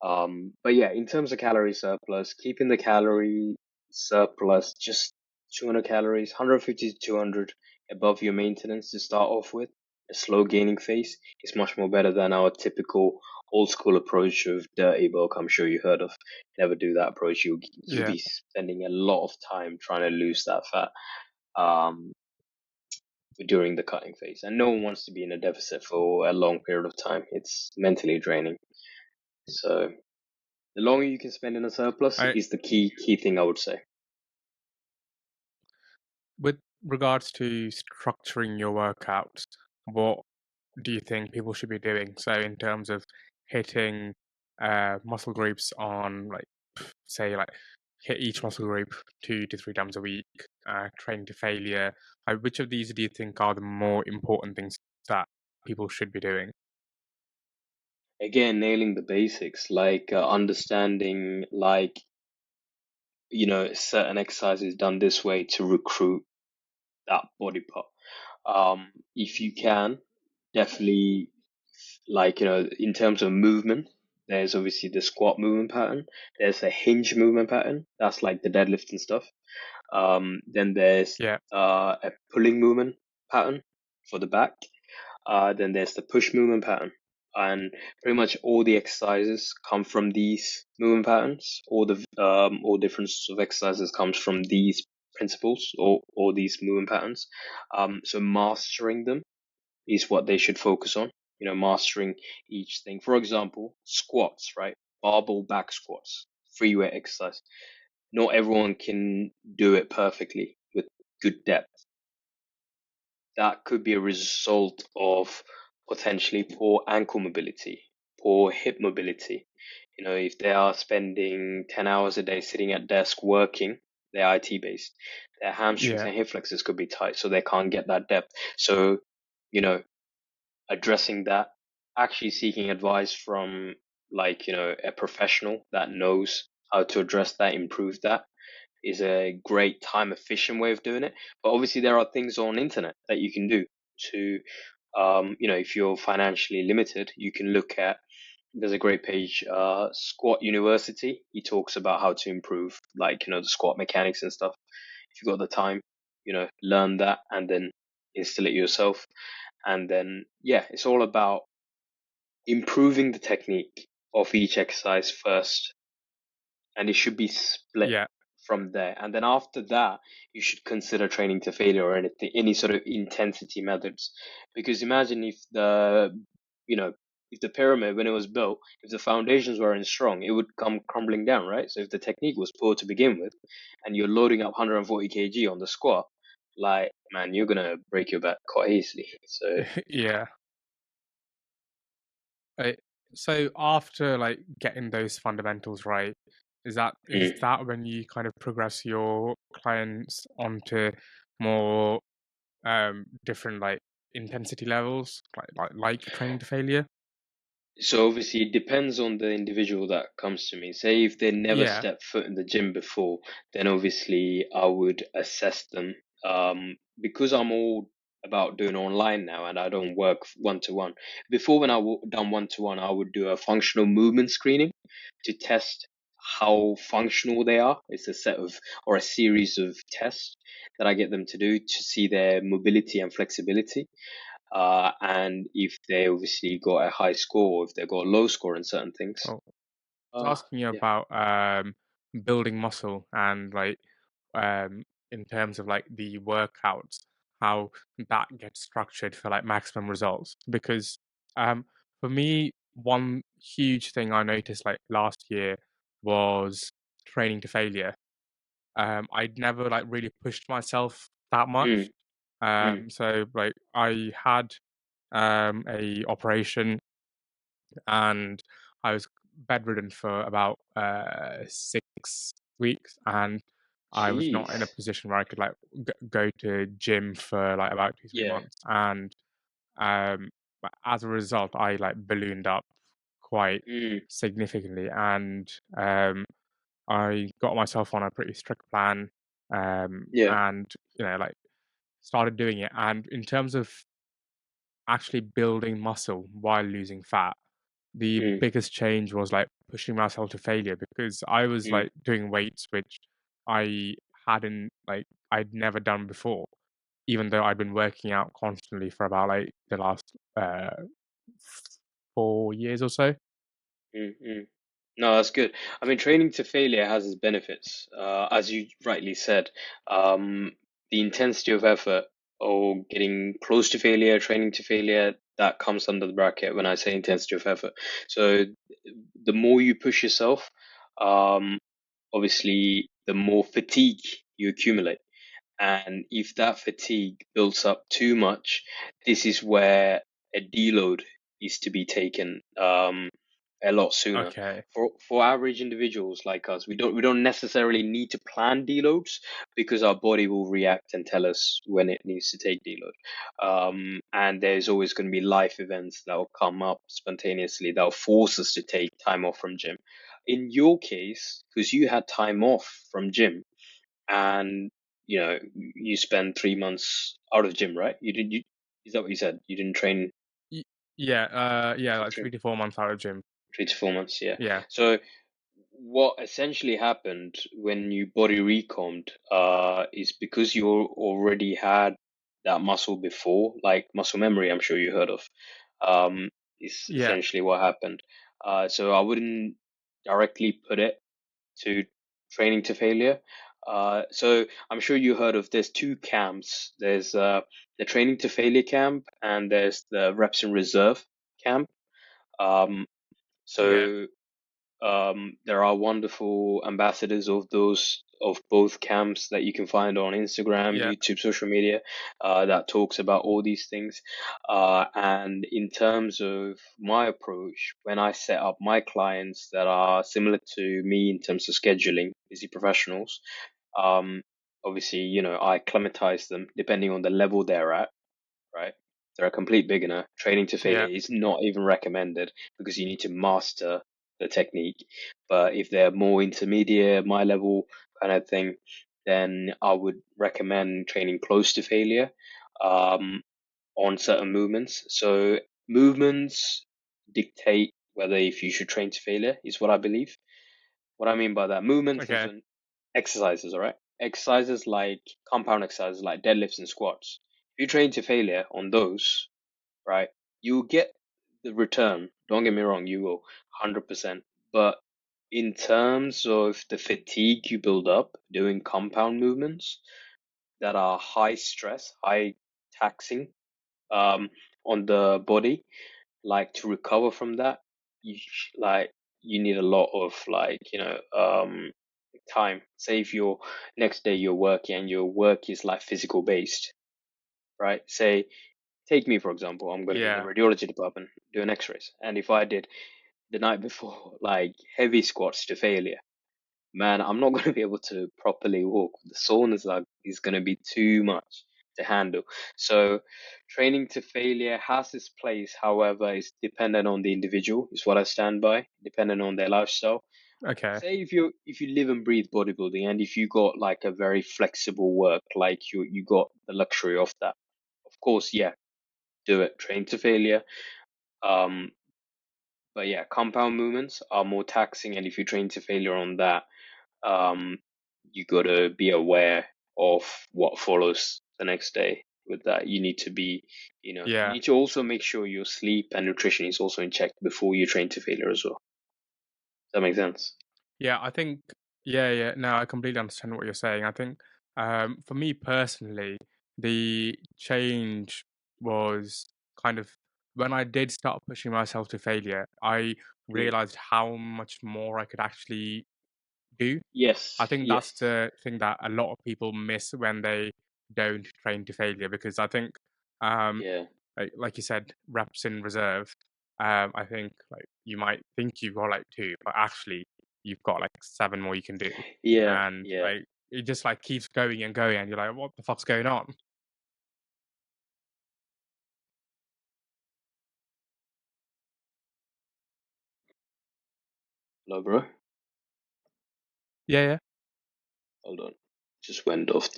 But yeah, in terms of calorie surplus, keeping the calorie surplus just 200 calories, 150 to 200 above your maintenance to start off with. A slow gaining phase is much more better than our typical old school approach of dirty bulk. I'm sure you heard of. Never do that approach. You'll Yeah. be spending a lot of time trying to lose that fat. Um, during the cutting phase. And no one wants to be in a deficit for a long period of time. It's mentally draining. So the longer you can spend in a surplus I is the key thing I would say. With regards to structuring your workouts, what do you think people should be doing? So in terms of hitting muscle groups on like say like hit each muscle group 2 to 3 times a week, training to failure. Which of these do you think are the more important things that people should be doing? Again, nailing the basics, like understanding, like, certain exercises done this way to recruit that body part. If you can, definitely, like, in terms of movement, there's obviously the squat movement pattern. There's a hinge movement pattern. That's like the deadlift and stuff. Then there's Yeah, a pulling movement pattern for the back. Then there's the push movement pattern. And pretty much all the exercises come from these movement patterns. All different sorts of exercises comes from these principles or these movement patterns. So mastering them is what they should focus on. Mastering each thing. For example, squats, right? barbell back squats, free weight exercise. Not everyone can do it perfectly with good depth. That could be a result of potentially poor ankle mobility, poor hip mobility. If they are spending 10 hours a day sitting at desk working, they're IT based, their hamstrings Yeah. and hip flexors could be tight, so they can't get that depth. So, you know, addressing that, actually seeking advice from a professional that knows how to address that, improve that, is a great time efficient way of doing it. But obviously there are things on internet that you can do to, if you're financially limited, you can look at, there's a great page, Squat University. He talks about how to improve, the squat mechanics and stuff. If you've got the time, learn that and then instill it yourself. And then, yeah, it's all about improving the technique of each exercise first, and it should be split Yeah. from there. And then after that, you should consider training to failure or any sort of intensity methods. Because imagine if the pyramid, when it was built, if the foundations weren't strong, it would come crumbling down, right? So if the technique was poor to begin with, and you're loading up 140 kg on the squat, like, man, you're gonna break your back quite easily. So, Yeah. Uh, so after like getting those fundamentals right, is mm. that when you kind of progress your clients onto more different like intensity levels, like training to failure? So obviously it depends on the individual that comes to me. Say if they never Yeah. stepped foot in the gym before, then obviously I would assess them. Because I'm all about doing online now and I don't work one to one. Before, when done one to one, I would do a functional movement screening to test how functional they are. It's a set of, or a series of tests that I get them to do to see their mobility and flexibility. And if they obviously got a high score, or if they got a low score in certain things. Cool. I was asking you Yeah. about building muscle and like in terms of like the workouts, how that gets structured for like maximum results. Because for me, one huge thing I noticed like last year was training to failure. I'd never like really pushed myself that much. Mm, mm. So like I had a operation and I was bedridden for about 6 weeks, and I was not in a Jeez. position where I could like go to gym for like about 2 3 Yeah. months, and but as a result, I like ballooned up quite Mm, significantly, and I got myself on a pretty strict plan, yeah. and like started doing it. And in terms of actually building muscle while losing fat, the Mm, biggest change was like pushing myself to failure because I was mm, like doing weights which I I'd never done before, even though I'd been working out constantly for about like the last 4 years or so. mm. No, that's good. I mean, training to failure has its benefits. As you rightly said, the intensity of effort or getting close to failure, training to failure, that comes under the bracket when I say intensity of effort. So the more you push yourself, um, obviously, the more fatigue you accumulate. And if that fatigue builds up too much, this is where a deload is to be taken a lot sooner. Okay. For average individuals like us, we don't necessarily need to plan deloads because our body will react and tell us when it needs to take deload. And there's always going to be life events that will come up spontaneously that will force us to take time off from gym. In your case, because you had time off from gym, and you spend 3 months out of gym, right? Is that what you said? You didn't train Y- yeah, yeah, for like 3 to 4 months out of gym. 3 to 4 months, yeah. Yeah, So what essentially happened when you body recombed is because you already had that muscle before, like muscle memory, I'm sure you heard of, is yeah, essentially what happened. So I wouldn't directly put it to training to failure. So I'm sure you heard of, there's two camps. There's the training to failure camp and there's the reps in reserve camp. Um, yeah. so There are wonderful ambassadors of both camps that you can find on Instagram, Yeah. YouTube, social media, that talks about all these things. And in terms of my approach, when I set up my clients that are similar to me in terms of scheduling, busy professionals, um, obviously, I acclimatize them depending on the level they're at, right? If they're a complete beginner, training to failure Yeah. is not even recommended because you need to master the technique. But if they're more intermediate, my level kind of thing, then I would recommend training close to failure um, on certain movements. So movements dictate whether if you should train to failure, is what I believe. What I mean by that, movements as Okay. in exercises, all right? Exercises like compound exercises like deadlifts and squats. If you train to failure on those, right, you'll get the return. Don't get me wrong, you will 100%. But in terms of the fatigue you build up doing compound movements that are high stress, high taxing um, on the body, like to recover from that, like you need a lot of time. Say if your next day you're working and your work is like physical based, right? Say take me for example, I'm going to be in the Yeah. radiology department doing X-rays, and if I did the night before like heavy squats to failure, man, I'm not going to be able to properly walk. The soreness is going to be too much to handle. So, training to failure has its place. However, it's dependent on the individual. Is what I stand by. Dependent on their lifestyle. Okay. Say if you live and breathe bodybuilding, and if you got like a very flexible work, like you got the luxury of that. Of course, yeah, do it. Train to failure. Um, but yeah, compound movements are more taxing, and if you train to failure on that, um, you got to be aware of what follows the next day with that. You need to be, you Yeah. need to also make sure your sleep and nutrition is also in check before you train to failure as well. Does that make sense? Yeah, I think yeah. No, I completely understand what you're saying. I think for me personally, the change was kind of when I did start pushing myself to failure, I Mm. realized how much more I could actually do. I Yes, think that's yes. the thing that a lot of people miss when they don't train to failure because I think um Yeah. like you said, reps in reserve. I think like you might think you've got like two, but actually you've got like seven more you can do, Yeah, and yeah. like it just like keeps going and going, and you're like, what the fuck's going on? Hello, bro. Yeah, yeah. Hold on. Just went off.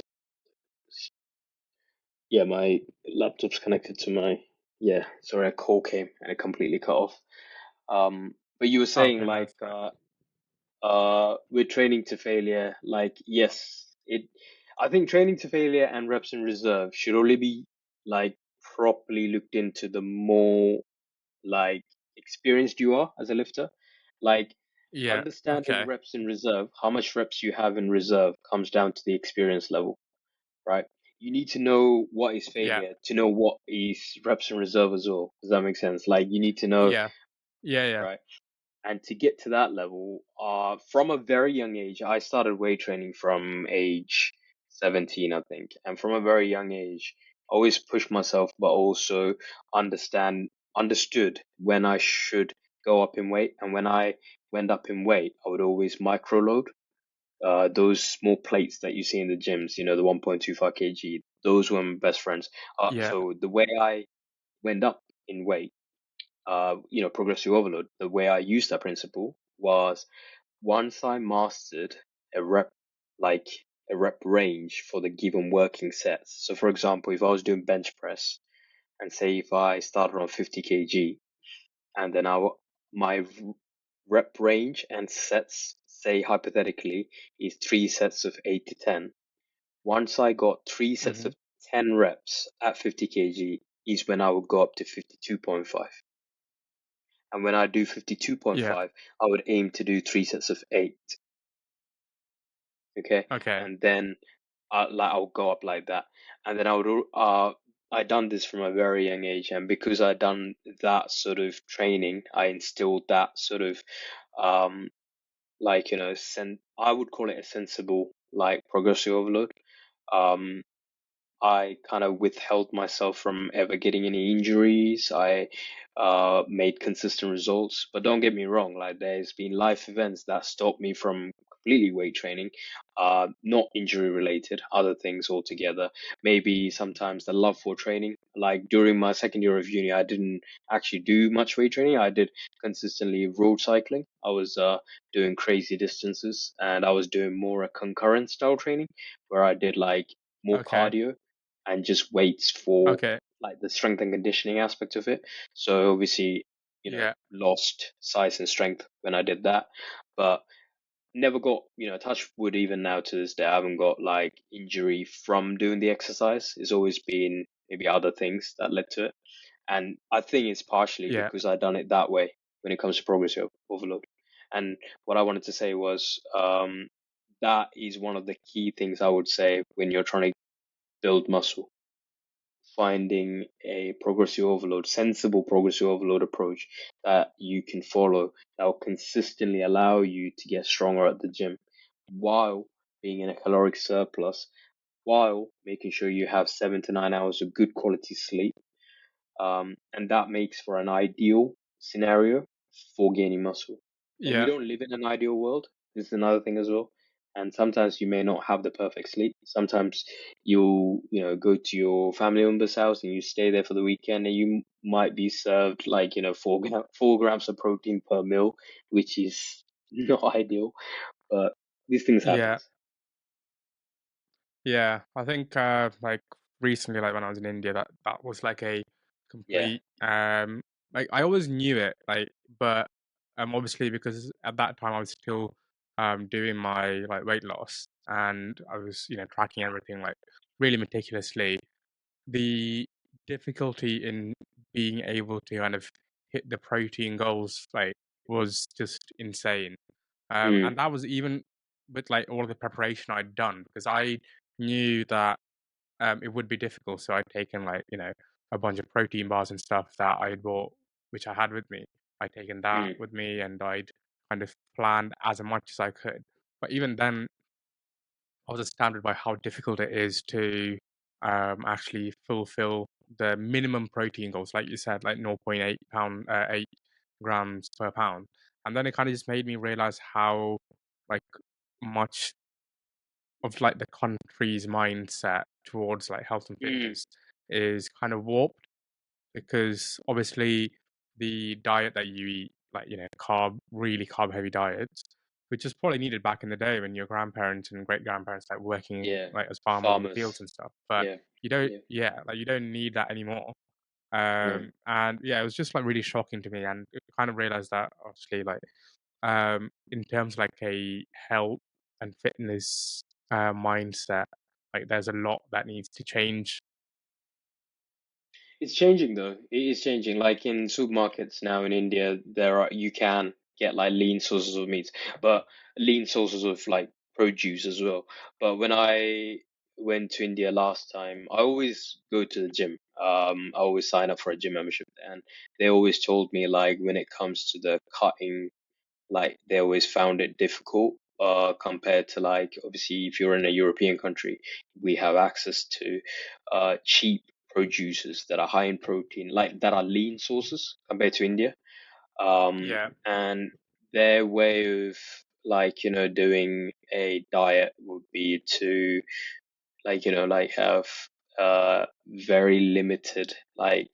Yeah, my laptop's connected to my. Yeah, sorry, a call came and it completely cut off. But you were saying Okay, no, like it's fine. with training to failure, like yes, I think training to failure and reps in reserve should only be like properly looked into the more like experienced you are as a lifter. Like Yeah, understanding okay. reps in reserve, how much reps you have in reserve comes down to the experience level, right? You need to know what is Yeah, failure to know what is reps in reserve as well. Does that make sense? Like you need to know, yeah, yeah. right? And to get to that level, from a very young age, I started weight training from age 17, I think. And from a very young age, I always pushed myself, but also understood when I should go up in weight. And when I went up in weight, I would always micro load. Those small plates that you see in the gyms, the 1.25 kg, those were my best friends. Yeah. So the way I went up in weight, progressive overload, the way I used that principle was once I mastered a rep, like a rep range for the given working sets. So, for example, if I was doing bench press and say if I started on 50 kg and then my rep range and sets, say hypothetically, is three sets of 8 to 10. Once I got three sets Hmm. of 10 reps at 50 kg is when I would go up to 52.5. And when I do Yeah. 52.5, I would aim to do three sets of 8. Okay. Okay. And then I'll go up like that. And then I done this from a very young age. And because I done that sort of training, I instilled that sort of um, like I would call it a sensible like progressive overload. Um, I kind of withheld myself from ever getting any injuries. I made consistent results. But don't get me wrong, like there's been life events that stopped me from completely weight training, not injury related, other things altogether. Maybe sometimes the love for training. Like during my second year of uni, I didn't actually do much weight training. I did consistently road cycling. I was doing crazy distances, and I was doing more a concurrent style training where I did like more Okay. cardio and just waits for Okay. like the strength and conditioning aspect of it. So obviously, Yeah. lost size and strength when I did that, but never got, touch wood, even now to this day, I haven't got like injury from doing the exercise. It's always been maybe other things that led to it. And I think it's partially Yeah. because I done it that way when it comes to progressive overload. And what I wanted to say was, that is one of the key things I would say when you're trying to build muscle, finding a progressive overload, sensible progressive overload approach that you can follow that will consistently allow you to get stronger at the gym while being in a caloric surplus, while making sure you have 7 to 9 hours of good quality sleep, and that makes for an ideal scenario for gaining muscle. But we Yeah. don't live in an ideal world. This is another thing as well. And sometimes you may not have the perfect sleep. Sometimes go to your family member's house and you stay there for the weekend, and you might be served like, 4 grams of protein per meal, which is not ideal, but these things happen. Yeah. Yeah, I think like recently, like when I was in India, that was like a Yeah. complete like I always knew it, like, but obviously because at that time I was still doing my like weight loss and I was tracking everything like really meticulously. The difficulty in being able to kind of hit the protein goals like was just insane. Mm, And that was even with like all of the preparation I'd done because I knew that it would be difficult. So I'd taken like, a bunch of protein bars and stuff that I had bought, which I had with me. I'd taken that mm. with me and I'd kind of planned as much as I could. But even then, I was astounded by how difficult it is to actually fulfill the minimum protein goals, like you said, like zero point 0.8 8 grams per pound. And then it kind of just made me realize how like much of like the country's mindset towards like health and Mm. fitness is kind of warped because obviously the diet that you eat, like really carb heavy diets, which is probably needed back in the day when your grandparents and great grandparents like working Yeah. like as farmers in the fields Farmers. and stuff. But Yeah. you don't, Yeah. yeah, like you don't need that anymore. No. And yeah, it was just like really shocking to me, and I kind of realized that obviously like in terms of like a health and fitness mindset, like there's a lot that needs to change. It's changing though. It is changing. Like in supermarkets now in India, you can get like lean sources of meat, but lean sources of like produce as well. But when I went to India last time, I always go to the gym. I always sign up for a gym membership, and they always told me like when it comes to the cutting, like they always found it difficult compared to like obviously if you're in a European country, we have access to cheap producers that are high in protein, like that are lean sources compared to India. Yeah, And their way of like doing a diet would be to like like have very limited like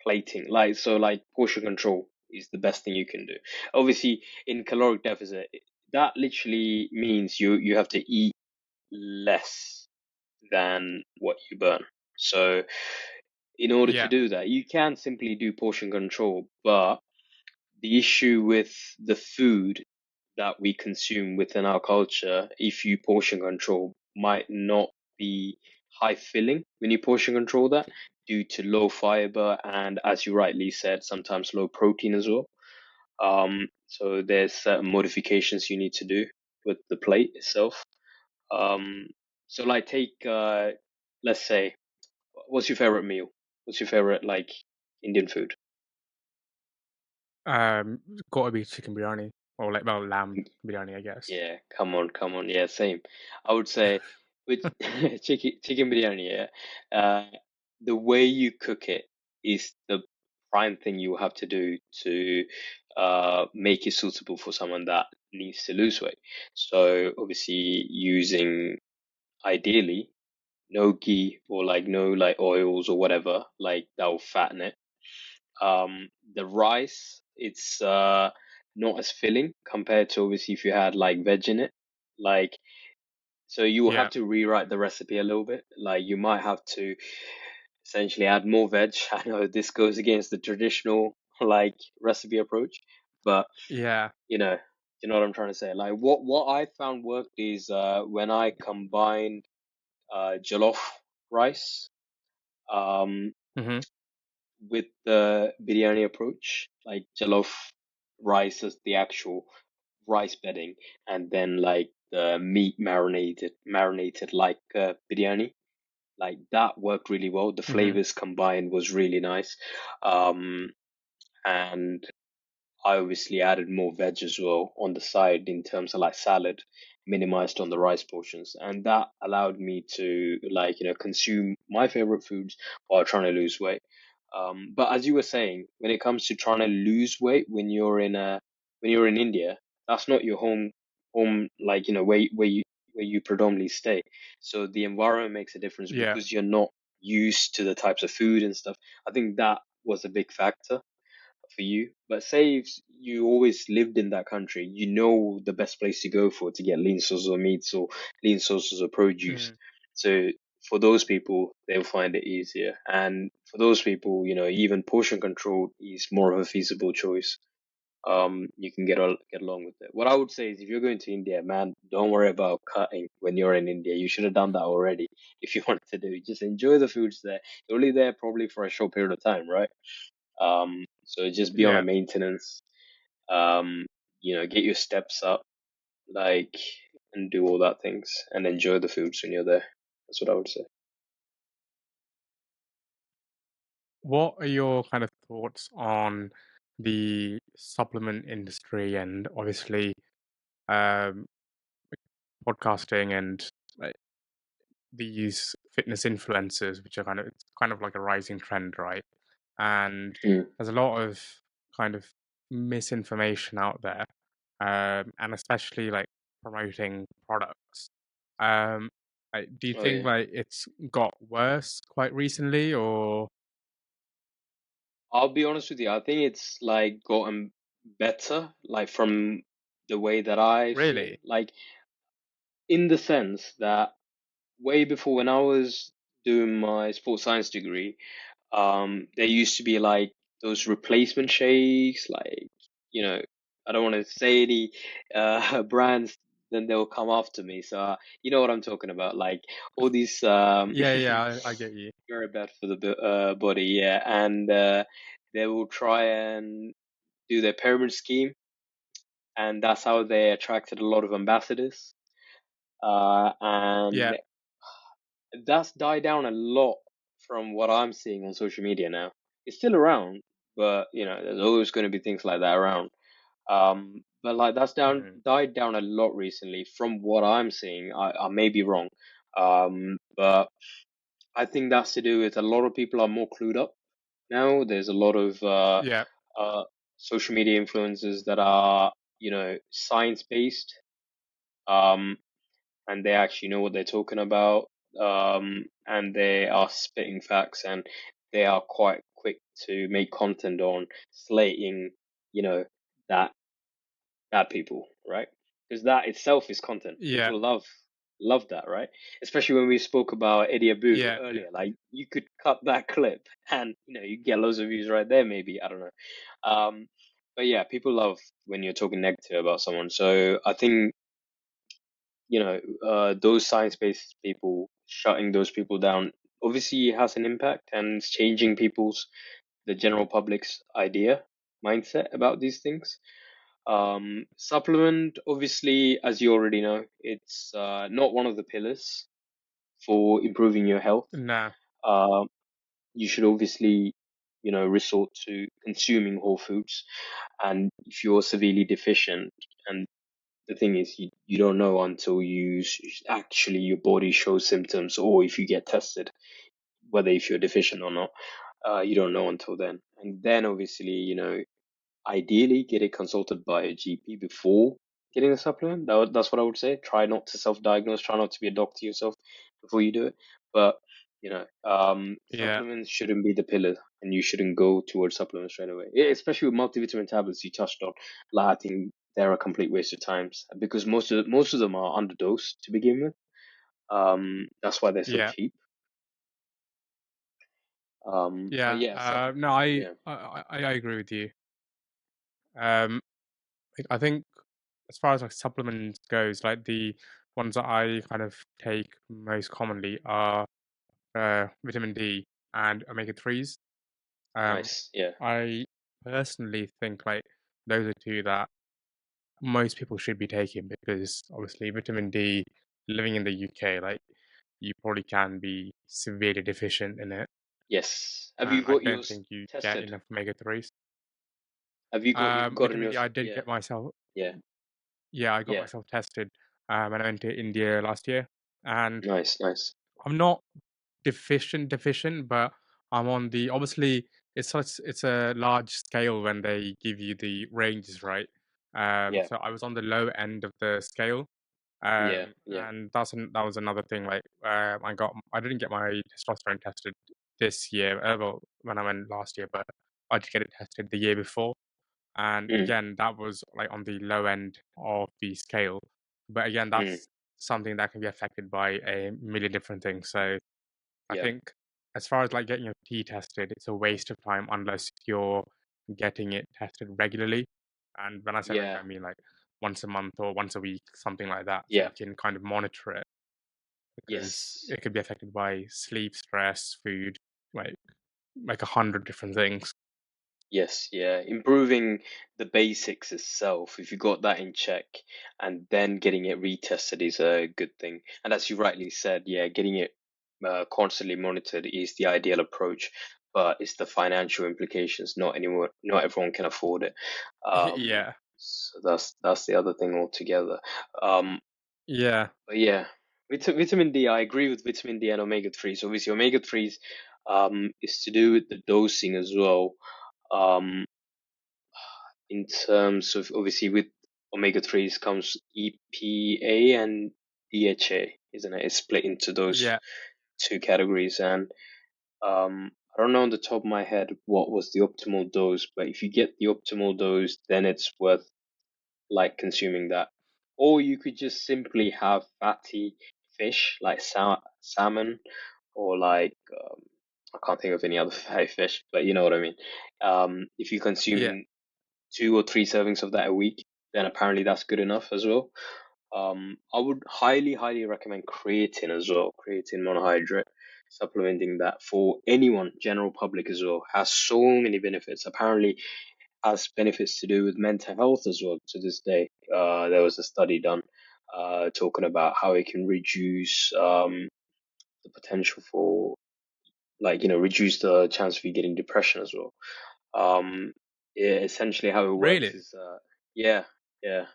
plating. Like so, like portion control is the best thing you can do. Obviously, in caloric deficit, that literally means you have to eat less than what you burn. So, in order to yeah, do that, you can simply do portion control, but the issue with the food that we consume within our culture, if you portion control, might not be high filling when you portion control that due to low fiber and, as you rightly said, sometimes low protein as well. So there's certain modifications you need to do with the plate itself. Um, so like take let's say, what's your favorite meal? What's your favorite like Indian food? Gotta be chicken biryani or like well lamb biryani, I guess. Yeah, come on. Yeah, same. I would say with chicken biryani, yeah, the way you cook it is the prime thing you have to do to make it suitable for someone that needs to lose weight. So obviously using ideally no ghee or like no like oils or whatever like that will fatten it. The rice, it's not as filling compared to obviously if you had like veg in it. Like, so you will have Yeah. to rewrite the recipe a little bit. Like, you might have to essentially add more veg. I know this goes against the traditional like recipe approach, but Yeah. you know what I'm trying to say. Like, what I found worked is when I combined jollof rice um Mm-hmm. with the biryani approach, like jollof rice as the actual rice bedding, and then like the meat marinated like biryani. Like that worked really well. The Mm-hmm. flavors combined was really nice. Um, and I obviously added more veg as well on the side in terms of like salad, minimized on the rice portions, and that allowed me to like consume my favorite foods while trying to lose weight. But as you were saying, when it comes to trying to lose weight when you're in India, that's not your home like where you predominantly stay. So the environment makes a difference Yeah. because you're not used to the types of food and stuff. I think that was a big factor for you. But say if you always lived in that country, you know the best place to go for to get lean sources of meats or lean sources of produce. Mm. So for those people, they'll find it easier. And for those people, even portion control is more of a feasible choice. You can get along with it. What I would say is if you're going to India, man, don't worry about cutting when you're in India. You should have done that already if you wanted to do it. Just enjoy the foods there. You're only there probably for a short period of time, right? So just be on a Yeah. maintenance, um, get your steps up, like, and do all that things and enjoy the foods when you're there. That's what I would say. What are your kind of thoughts on the supplement industry and obviously um, podcasting and like these fitness influencers, which are it's kind of like a rising trend, right? And Mm. there's a lot of kind of misinformation out there, and especially like promoting products. Um, do you Oh think yeah. like it's got worse quite recently, or I'll be honest with you. I think it's like gotten better, like from the way that I see it. really? Like in the sense that way before when I was doing my sports science degree, there used to be like those replacement shakes, like, you know, I don't want to say any brands, then they'll come after me. So you know what I'm talking about, like all these Yeah, yeah, I get you. very bad for the body, yeah, and they will try and do their pyramid scheme, and that's how they attracted a lot of ambassadors. And Yeah. that's died down a lot from what I'm seeing on social media now. It's still around, but there's always going to be things like that around. But like that's Mhm. died down a lot recently from what I'm seeing. I may be wrong, but I think that's to do with a lot of people are more clued up now. There's a lot of Yeah. uh, social media influencers that are science based. Um, and they actually know what they're talking about, and they are spitting facts, and they are quite quick to make content on slating, you know, that bad people, right? Because that itself is content. Yeah. People love that, right? Especially when we spoke about Eddie Abu Yeah. Yeah. earlier. Like you could cut that clip, and you get loads of views right there. Maybe I don't know. But yeah, people love when you're talking negative about someone. So I think those science-based people shutting those people down obviously has an impact and it's changing the general public's idea, mindset about these things. Supplement, obviously, as you already know, it's not one of the pillars for improving your health. Nah. Um, you should obviously resort to consuming whole foods. And if you're severely deficient, and the thing is, you don't know until actually your body shows symptoms, or if you get tested, whether if you're deficient or not, you don't know until then. And then obviously, ideally get it consulted by a GP before getting the supplement. That's what I would say. Try not to self-diagnose. Try not to be a doctor yourself before you do it. But Yeah. supplements shouldn't be the pillar, and you shouldn't go towards supplements straight away. Especially with multivitamin tablets you touched on. Like, I think they're a complete waste of time because most of them are underdosed to begin with. That's why they're so Yeah. cheap. But Yeah. yeah, No, I, yeah, I I I agree with you. Um, I think as far as like supplements goes, like the ones that I kind of take most commonly are vitamin D and omega threes. Um, nice, yeah, I personally think like those are two that most people should be taking because obviously vitamin D, living in the UK, like you probably can be severely deficient in it, yes. Have you and I got don't yours think you get tested? got omega threes. Have you gotten Vitamin D, yours? I did Yeah, get myself. yeah, Yeah, I got yeah. myself tested when I went to India last year, and Nice, nice. I'm not deficient, but I'm on the obviously it's a large scale when they give you the ranges, right? Yeah, So I was on the low end of the scale, yeah, yeah. and that was another thing. Like I didn't get my testosterone tested this year, well, when I went last year, but I did get it tested the year before. And Mm, again, that was like on the low end of the scale. But again, mm, that's something that can be affected by a million different things. So I yeah, think as far as like getting your tea tested, it's a waste of time unless you're getting it tested regularly. And when I say regular, yeah, I mean like once a month or once a week, something like that. So yeah. you can kind of monitor it because Yes. it could be affected by sleep, stress, food, like like 100 different things. Yes, yeah. Improving the basics itself, if you got that in check and then getting it retested is a good thing. And as you rightly said, yeah, getting it constantly monitored is the ideal approach, but it's the financial implications. Not everyone can afford it. Um, Yeah. so that's the other thing altogether. Um, Yeah. but yeah, vitamin D, I agree with vitamin D and omega 3s. Obviously, omega 3s is to do with the dosing as well. Um, in terms of obviously with omega 3s comes EPA and DHA, isn't it? It's split into those Yeah. two categories. And I don't know on the top of my head what was the optimal dose, but if you get the optimal dose, then it's worth like consuming that. Or you could just simply have fatty fish like salmon, or like I can't think of any other fatty fish, but you know what I mean. If you're Yeah. consuming 2 or 3 servings of that a week, then apparently that's good enough as well. I would highly, highly recommend creatine as well. Creatine monohydrate, supplementing that for anyone, general public as well, has so many benefits. Apparently, has benefits to do with mental health as well. To this day, there was a study done talking about how it can reduce the potential for, like, reduce the chance of you getting depression as well. Yeah, essentially how it works Really? is, yeah, yeah.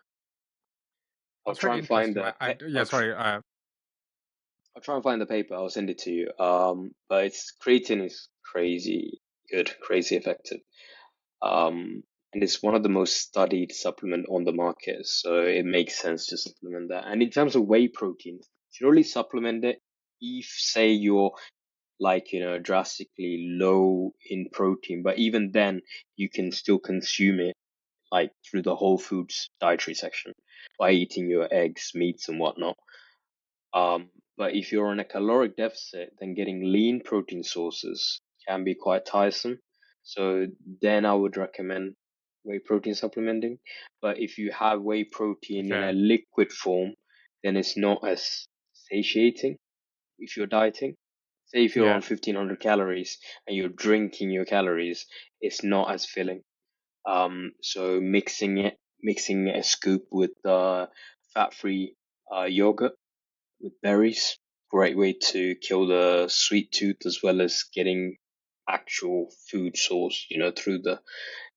I'll That's try very and find interesting. the I yeah, sorry. I'll try and find the paper. I'll send it to you. But it's creatine is crazy good, crazy effective. And it's one of the most studied supplement on the market, so it makes sense to supplement that. And in terms of whey protein, you should only supplement it if, say, you're like, drastically low in protein. But even then, you can still consume it like through the whole foods dietary section by eating your eggs, meats, and whatnot. But if you're on a caloric deficit, then getting lean protein sources can be quite tiresome. So then I would recommend whey protein supplementing. But if you have whey protein in a Okay. liquid form, then it's not as satiating if you're dieting. Say if you're Yeah. on 1500 calories and you're drinking your calories, it's not as filling. So mixing a scoop with fat-free yogurt with berries. Great way to kill the sweet tooth as well as getting actual food source, through the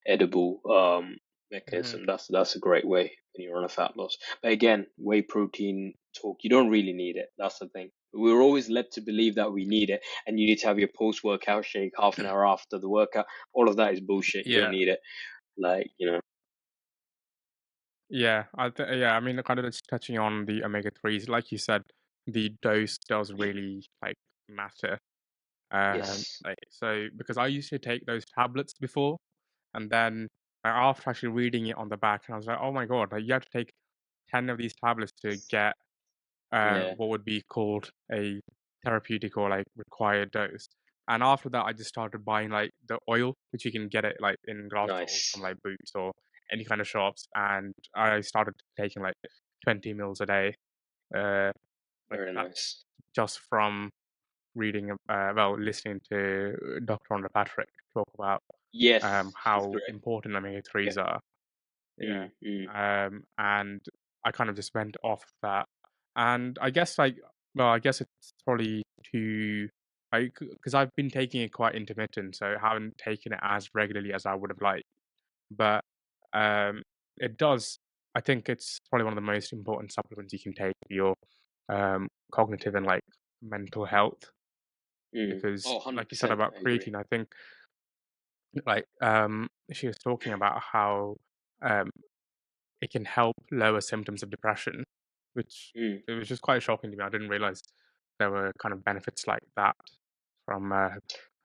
edible Mm-hmm. mechanism. That's a great way when you're on a fat loss. But again, whey protein talk, you don't really need it. That's the thing. We were always led to believe that we need it, and you need to have your post-workout shake half an hour after the workout. All of that is bullshit. You don't Yeah. need it. Like, Yeah, I mean, kind of just touching on the omega threes, like you said, the dose does really like matter. yes, Like so because I used to take those tablets before, and then after actually reading it on the back, and I was like, oh my god, like you have to take 10 of these tablets to get yeah, what would be called a therapeutic or like required dose. And after that, I just started buying like the oil, which you can get it like in glass bottles from nice, like Boots or any kind of shops. And I started taking like 20 mils a day. Uh, like very that's nice. just from reading, listening to Dr. Onda Patrick talk about Yes, he's how great. important omega Yeah. threes are. Yeah. Mm. And I kind of just went off that. And I guess like, well, I guess it's probably too, like, because I've been taking it quite intermittent, so I haven't taken it as regularly as I would have liked. But um, it does, I think it's probably one of the most important supplements you can take for your cognitive and like mental health. Because, Oh, like you said 100%. about I agree. creatine, I think like she was talking about how um, it can help lower symptoms of depression, which Mm. it was just quite shocking to me. I didn't realize there were kind of benefits like that from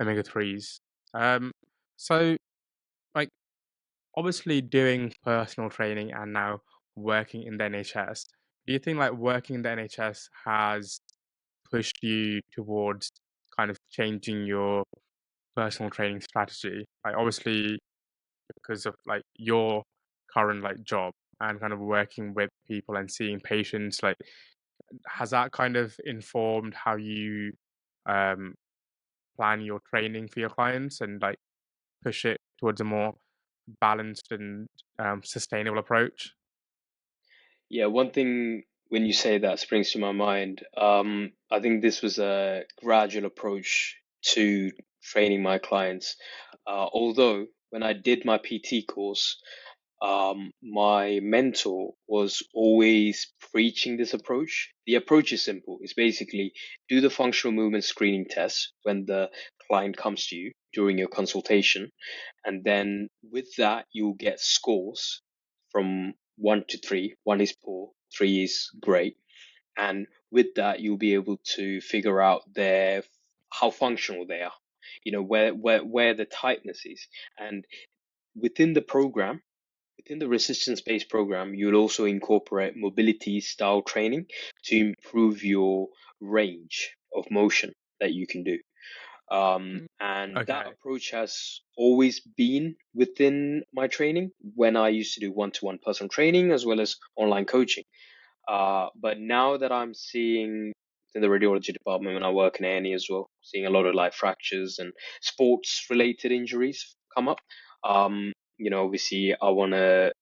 omega threes. Um, so, like, obviously, doing personal training and now working in the NHS. Do you think like working in the NHS has pushed you towards kind of changing your personal training strategy? Like, obviously, because of like your current like job and kind of working with people and seeing patients, like has that kind of informed how you um plan your training for your clients and like push it towards a more balanced and sustainable approach? Yeah, one thing when you say that springs to my mind. I think this was a gradual approach to training my clients. Although when I did my PT course, my mentor was always preaching this approach. The approach is simple. It's basically do the functional movement screening test when the client comes to you during your consultation. And then with that, you'll get scores from 1 to 3. 1 is poor, 3 is great. And with that, you'll be able to figure out how functional they are, where the tightness is. And within the program, within the resistance based program, you'll also incorporate mobility style training to improve your range of motion that you can do. Mm. And that Okay. approach has always been within my training when I used to do one-to-one personal training as well as online coaching. But now that I'm seeing in the radiology department when I work in A&E as well, seeing a lot of like fractures and sports related injuries come up. Obviously I want to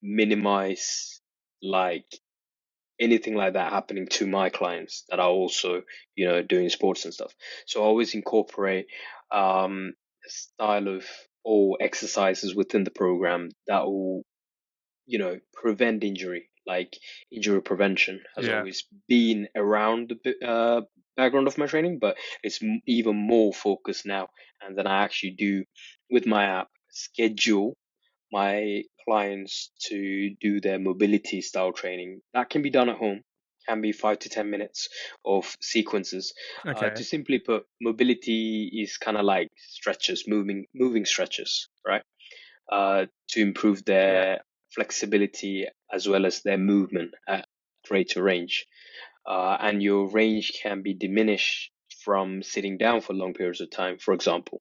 minimize like anything like that happening to my clients that are also, doing sports and stuff. So I always incorporate a style of or exercises within the program that will, prevent injury. Like injury prevention has Yeah. always been around the background of my training, but it's even more focused now. And then I actually do with my app schedule my clients to do their mobility style training. That can be done at home, can be 5 to 10 minutes of sequences. Okay. To simply put, mobility is kind of like stretches, moving stretches, right? To improve Yeah. their flexibility as well as their movement at greater range. And your range can be diminished from sitting down for long periods of time, for example.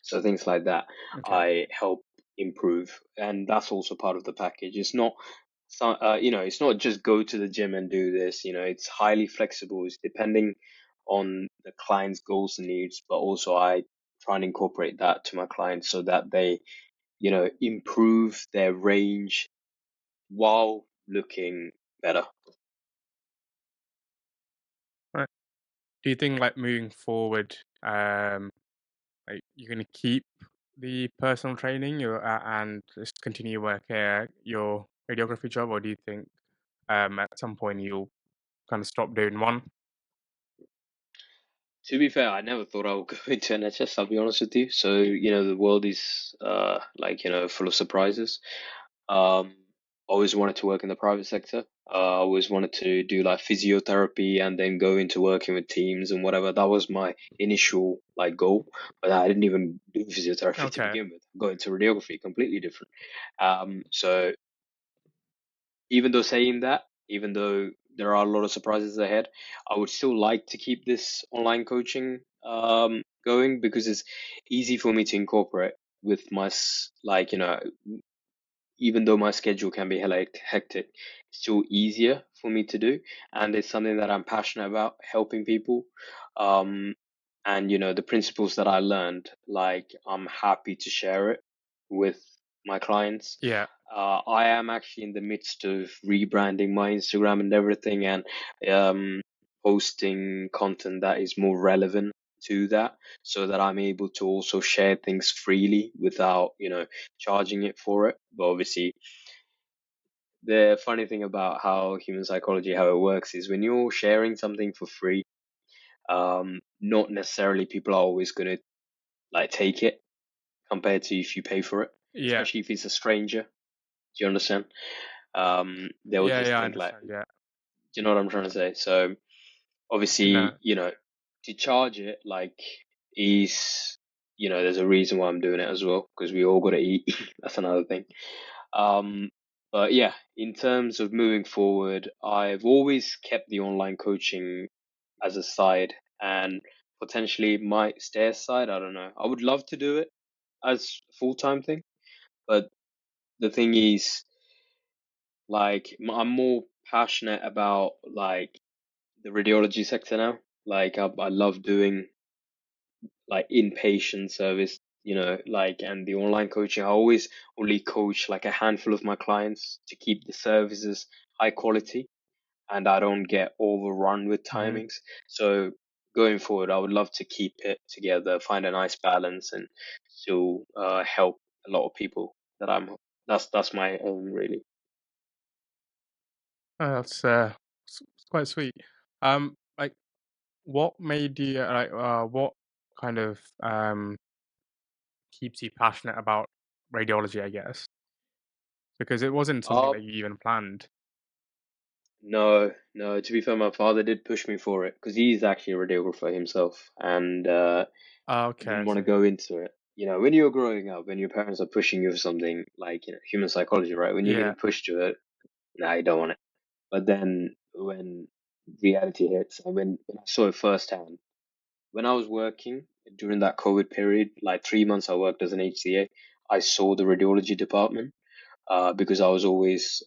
So things like that, Okay. I help improve, and that's also part of the package. It's not, it's not just go to the gym and do this. It's highly flexible. It's depending on the client's goals and needs, but also I try and incorporate that to my clients so that they, improve their range while looking better. Right. Do you think like moving forward, like you're gonna keep the personal training and just continue work your radiography job, or do you think at some point you'll kind of stop doing one? To be fair, I never thought I would go into NHS, I'll be honest with you. So, the world is full of surprises. Um, always wanted to work in the private sector. Always wanted to do like physiotherapy and then go into working with teams and whatever. That was my initial like goal, but I didn't even do physiotherapy to Okay. begin with. Go into radiography, completely different. So even though saying that, even though there are a lot of surprises ahead, I would still like to keep this online coaching going because it's easy for me to incorporate with my even though my schedule can be hectic, it's still easier for me to do, and it's something that I'm passionate about, helping people. Um, and the principles that I learned, like I'm happy to share it with my clients. Yeah. I am actually in the midst of rebranding my Instagram and everything, and um, posting content that is more relevant to that, so that I'm able to also share things freely without, charging it for it. But obviously, the funny thing about how human psychology, how it works, is when you're sharing something for free, not necessarily people are always going to like take it compared to if you pay for it, Yeah. especially if it's a stranger. Do you understand? They'll Yeah. just Yeah. I think like, understand. Yeah. do you know what I'm trying to say? So No. obviously, to charge it like is, there's a reason why I'm doing it as well, because we all got to eat. That's another thing. Um, but yeah, in terms of moving forward, I've always kept the online coaching as a side and potentially might stay aside. I don't know. I would love to do it as a full-time thing, but the thing is, like, I'm more passionate about like the radiology sector now. Like, I love doing like inpatient service, and the online coaching. I always only coach like a handful of my clients to keep the services high quality and I don't get overrun with Hmm. timings. So going forward, I would love to keep it together, find a nice balance, and still help a lot of people. That's my aim really. Oh, that's it's quite sweet. Like, what made you what kind of keeps you passionate about radiology? I guess because it wasn't something Uh, that you even planned. no, no. To be fair, my father did push me for it because he's actually a radiographer himself, and Oh, I okay, I didn't want to see. go into it. When you're growing up and your parents are pushing you for something like human psychology, right? When you're Yeah. getting pushed to it, nah, you don't want it. But then when reality hits, and when I saw it firsthand, when I was working during that COVID period, like 3 months I worked as an HCA, I saw the radiology department because I was always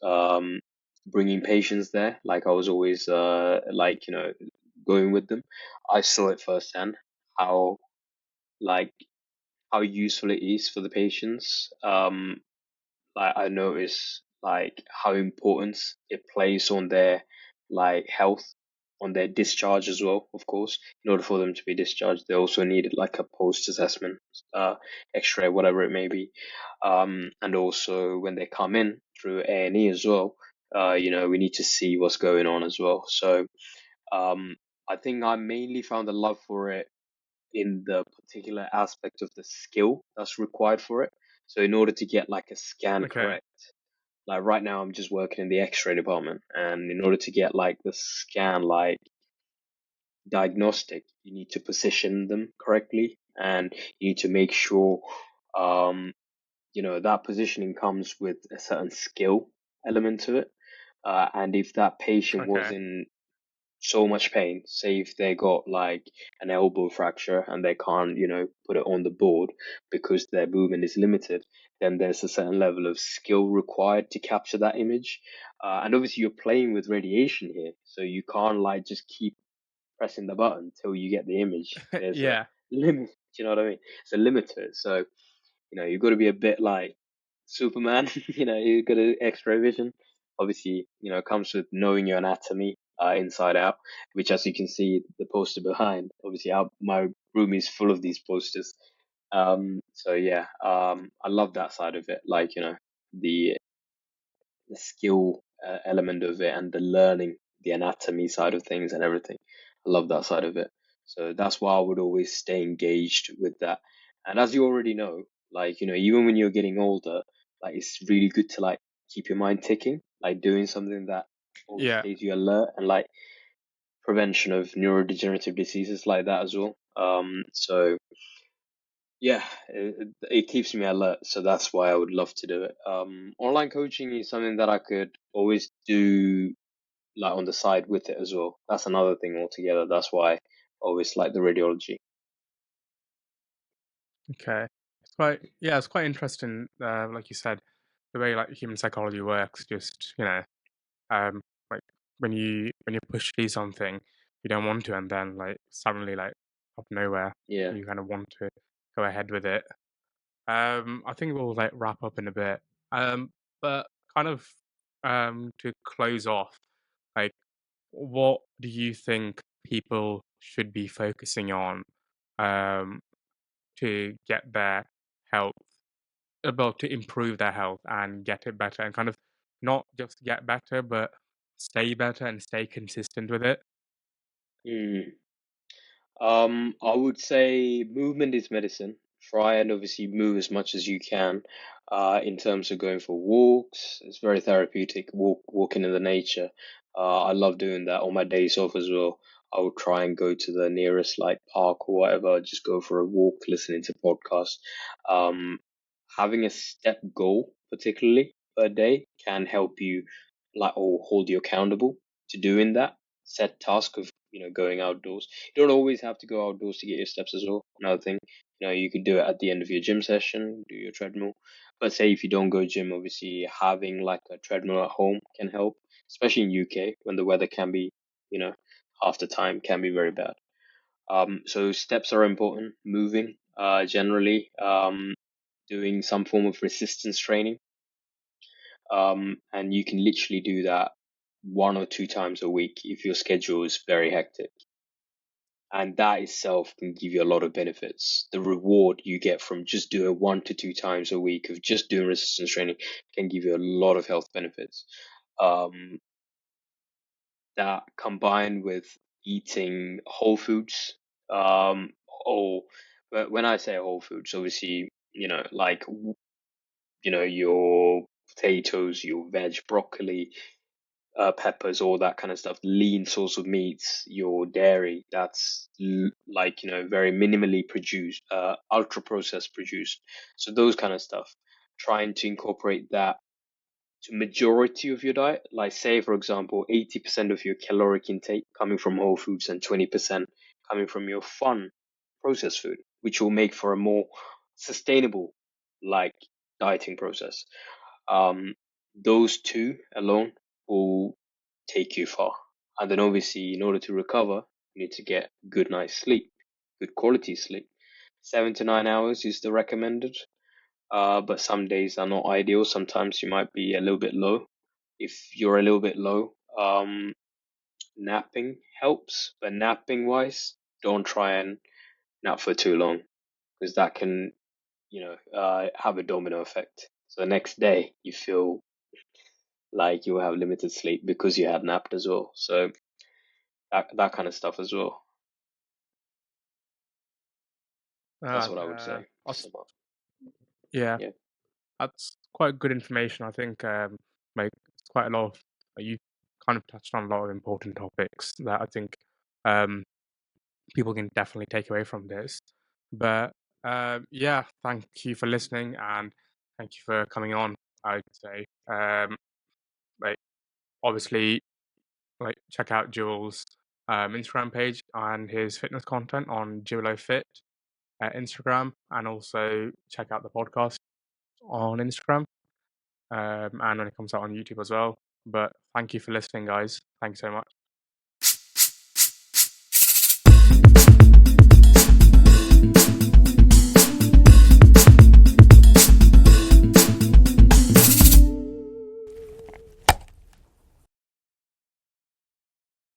bringing patients there. Like I was always going with them. I saw it firsthand how like how useful it is for the patients. Like I notice like how important it plays on their like health, on their discharge as well. Of course, in order for them to be discharged, they also needed like a post assessment, X-ray, whatever it may be, and also when they come in through A&E as well. We need to see what's going on as well. So um, I think I mainly found a love for it in the particular aspect of the skill that's required for it. So in order to get like a scan Okay. correct, like right now I'm just working in the X-ray department, and in order to get like the scan like diagnostic, you need to position them correctly, and you need to make sure um that positioning comes with a certain skill element to it. And if that patient was Okay. in so much pain. Say if they got like an elbow fracture and they can't, put it on the board because their movement is limited, then there's a certain level of skill required to capture that image. And obviously you're playing with radiation here, so you can't like just keep pressing the button till you get the image. There's a Yeah. limit. Do you know what I mean? It's a limit to it. So you've got to be a bit like Superman. You've got to X-ray vision. Obviously, it comes with knowing your anatomy inside out, which, as you can see, the poster behind. Obviously, my room is full of these posters. So yeah, I love that side of it. Like, the skill element of it and the learning, the anatomy side of things and everything. I love that side of it. So that's why I would always stay engaged with that. And as you already know, like, even when you're getting older, like it's really good to like keep your mind ticking, like doing something that always Yeah. stays you alert and like prevention of neurodegenerative diseases like that as well. So yeah, it keeps me alert, so that's why I would love to do it. Online coaching is something that I could always do like on the side with it as well. That's another thing altogether. That's why I always like the radiology. Okay. It's quite interesting. Like you said, the way like human psychology works. Just like when you push to do something you don't want to, and then like suddenly like out of nowhere Yeah. you kind of want to go ahead with it. I think we'll like wrap up in a bit. But kind of to close off, like what do you think people should be focusing on um to get their health about to improve their health and get it better and kind of not just get better but stay better and stay consistent with it? Mm. I would say movement is medicine. Try and obviously move as much as you can. In terms of going for walks, it's very therapeutic. Walking in the nature. I love doing that on my days off as well. I would try and go to the nearest like park or whatever, just go for a walk, listening to podcasts. Um, Having a step goal, particularly per day, can help you like or hold you accountable to doing that set task of going outdoors. You don't always have to go outdoors to get your steps as well. Another thing, you could do it at the end of your gym session, do your treadmill. But say if you don't go gym, obviously having like a treadmill at home can help, especially in UK when the weather can be, you know, half the time can be very bad. So steps are important. Moving, generally, doing some form of resistance training, and you can literally do that 1 or 2 times a week if your schedule is very hectic. And that itself can give you a lot of benefits. The reward you get from just doing 1 to 2 times a week of just doing resistance training can give you a lot of health benefits. Um, that combined with eating whole foods, or but when I say whole foods, obviously, like, your potatoes, your veg, broccoli, peppers, all that kind of stuff, lean source of meats, your dairy, that's like, very minimally produced, ultra processed produced. So those kind of stuff, trying to incorporate that to majority of your diet. Like say, for example, 80% of your caloric intake coming from whole foods and 20% coming from your fun processed food, which will make for a more sustainable like dieting process. Um, those two alone will take you far. And then obviously, in order to recover, you need to get good night's sleep, good quality sleep. 7 to 9 hours is the recommended. But some days are not ideal. Sometimes you might be a little bit low. If you're a little bit low, napping helps. But napping wise, don't try and nap for too long because that can, have a domino effect. So the next day you feel like you have limited sleep because you had napped as well. So that kind of stuff as well. That's what I would say to That's, sum up. yeah, Yeah. that's quite good information. I think like it's quite a lot of you kind of touched on a lot of important topics that I think um people can definitely take away from this. But yeah, thank you for listening and thank you for coming on. I'd say like obviously like check out Jules' Instagram page and his fitness content on Juwel Fit Instagram, and also check out the podcast on Instagram, and when it comes out on YouTube as well. But thank you for listening, guys. Thank you so much.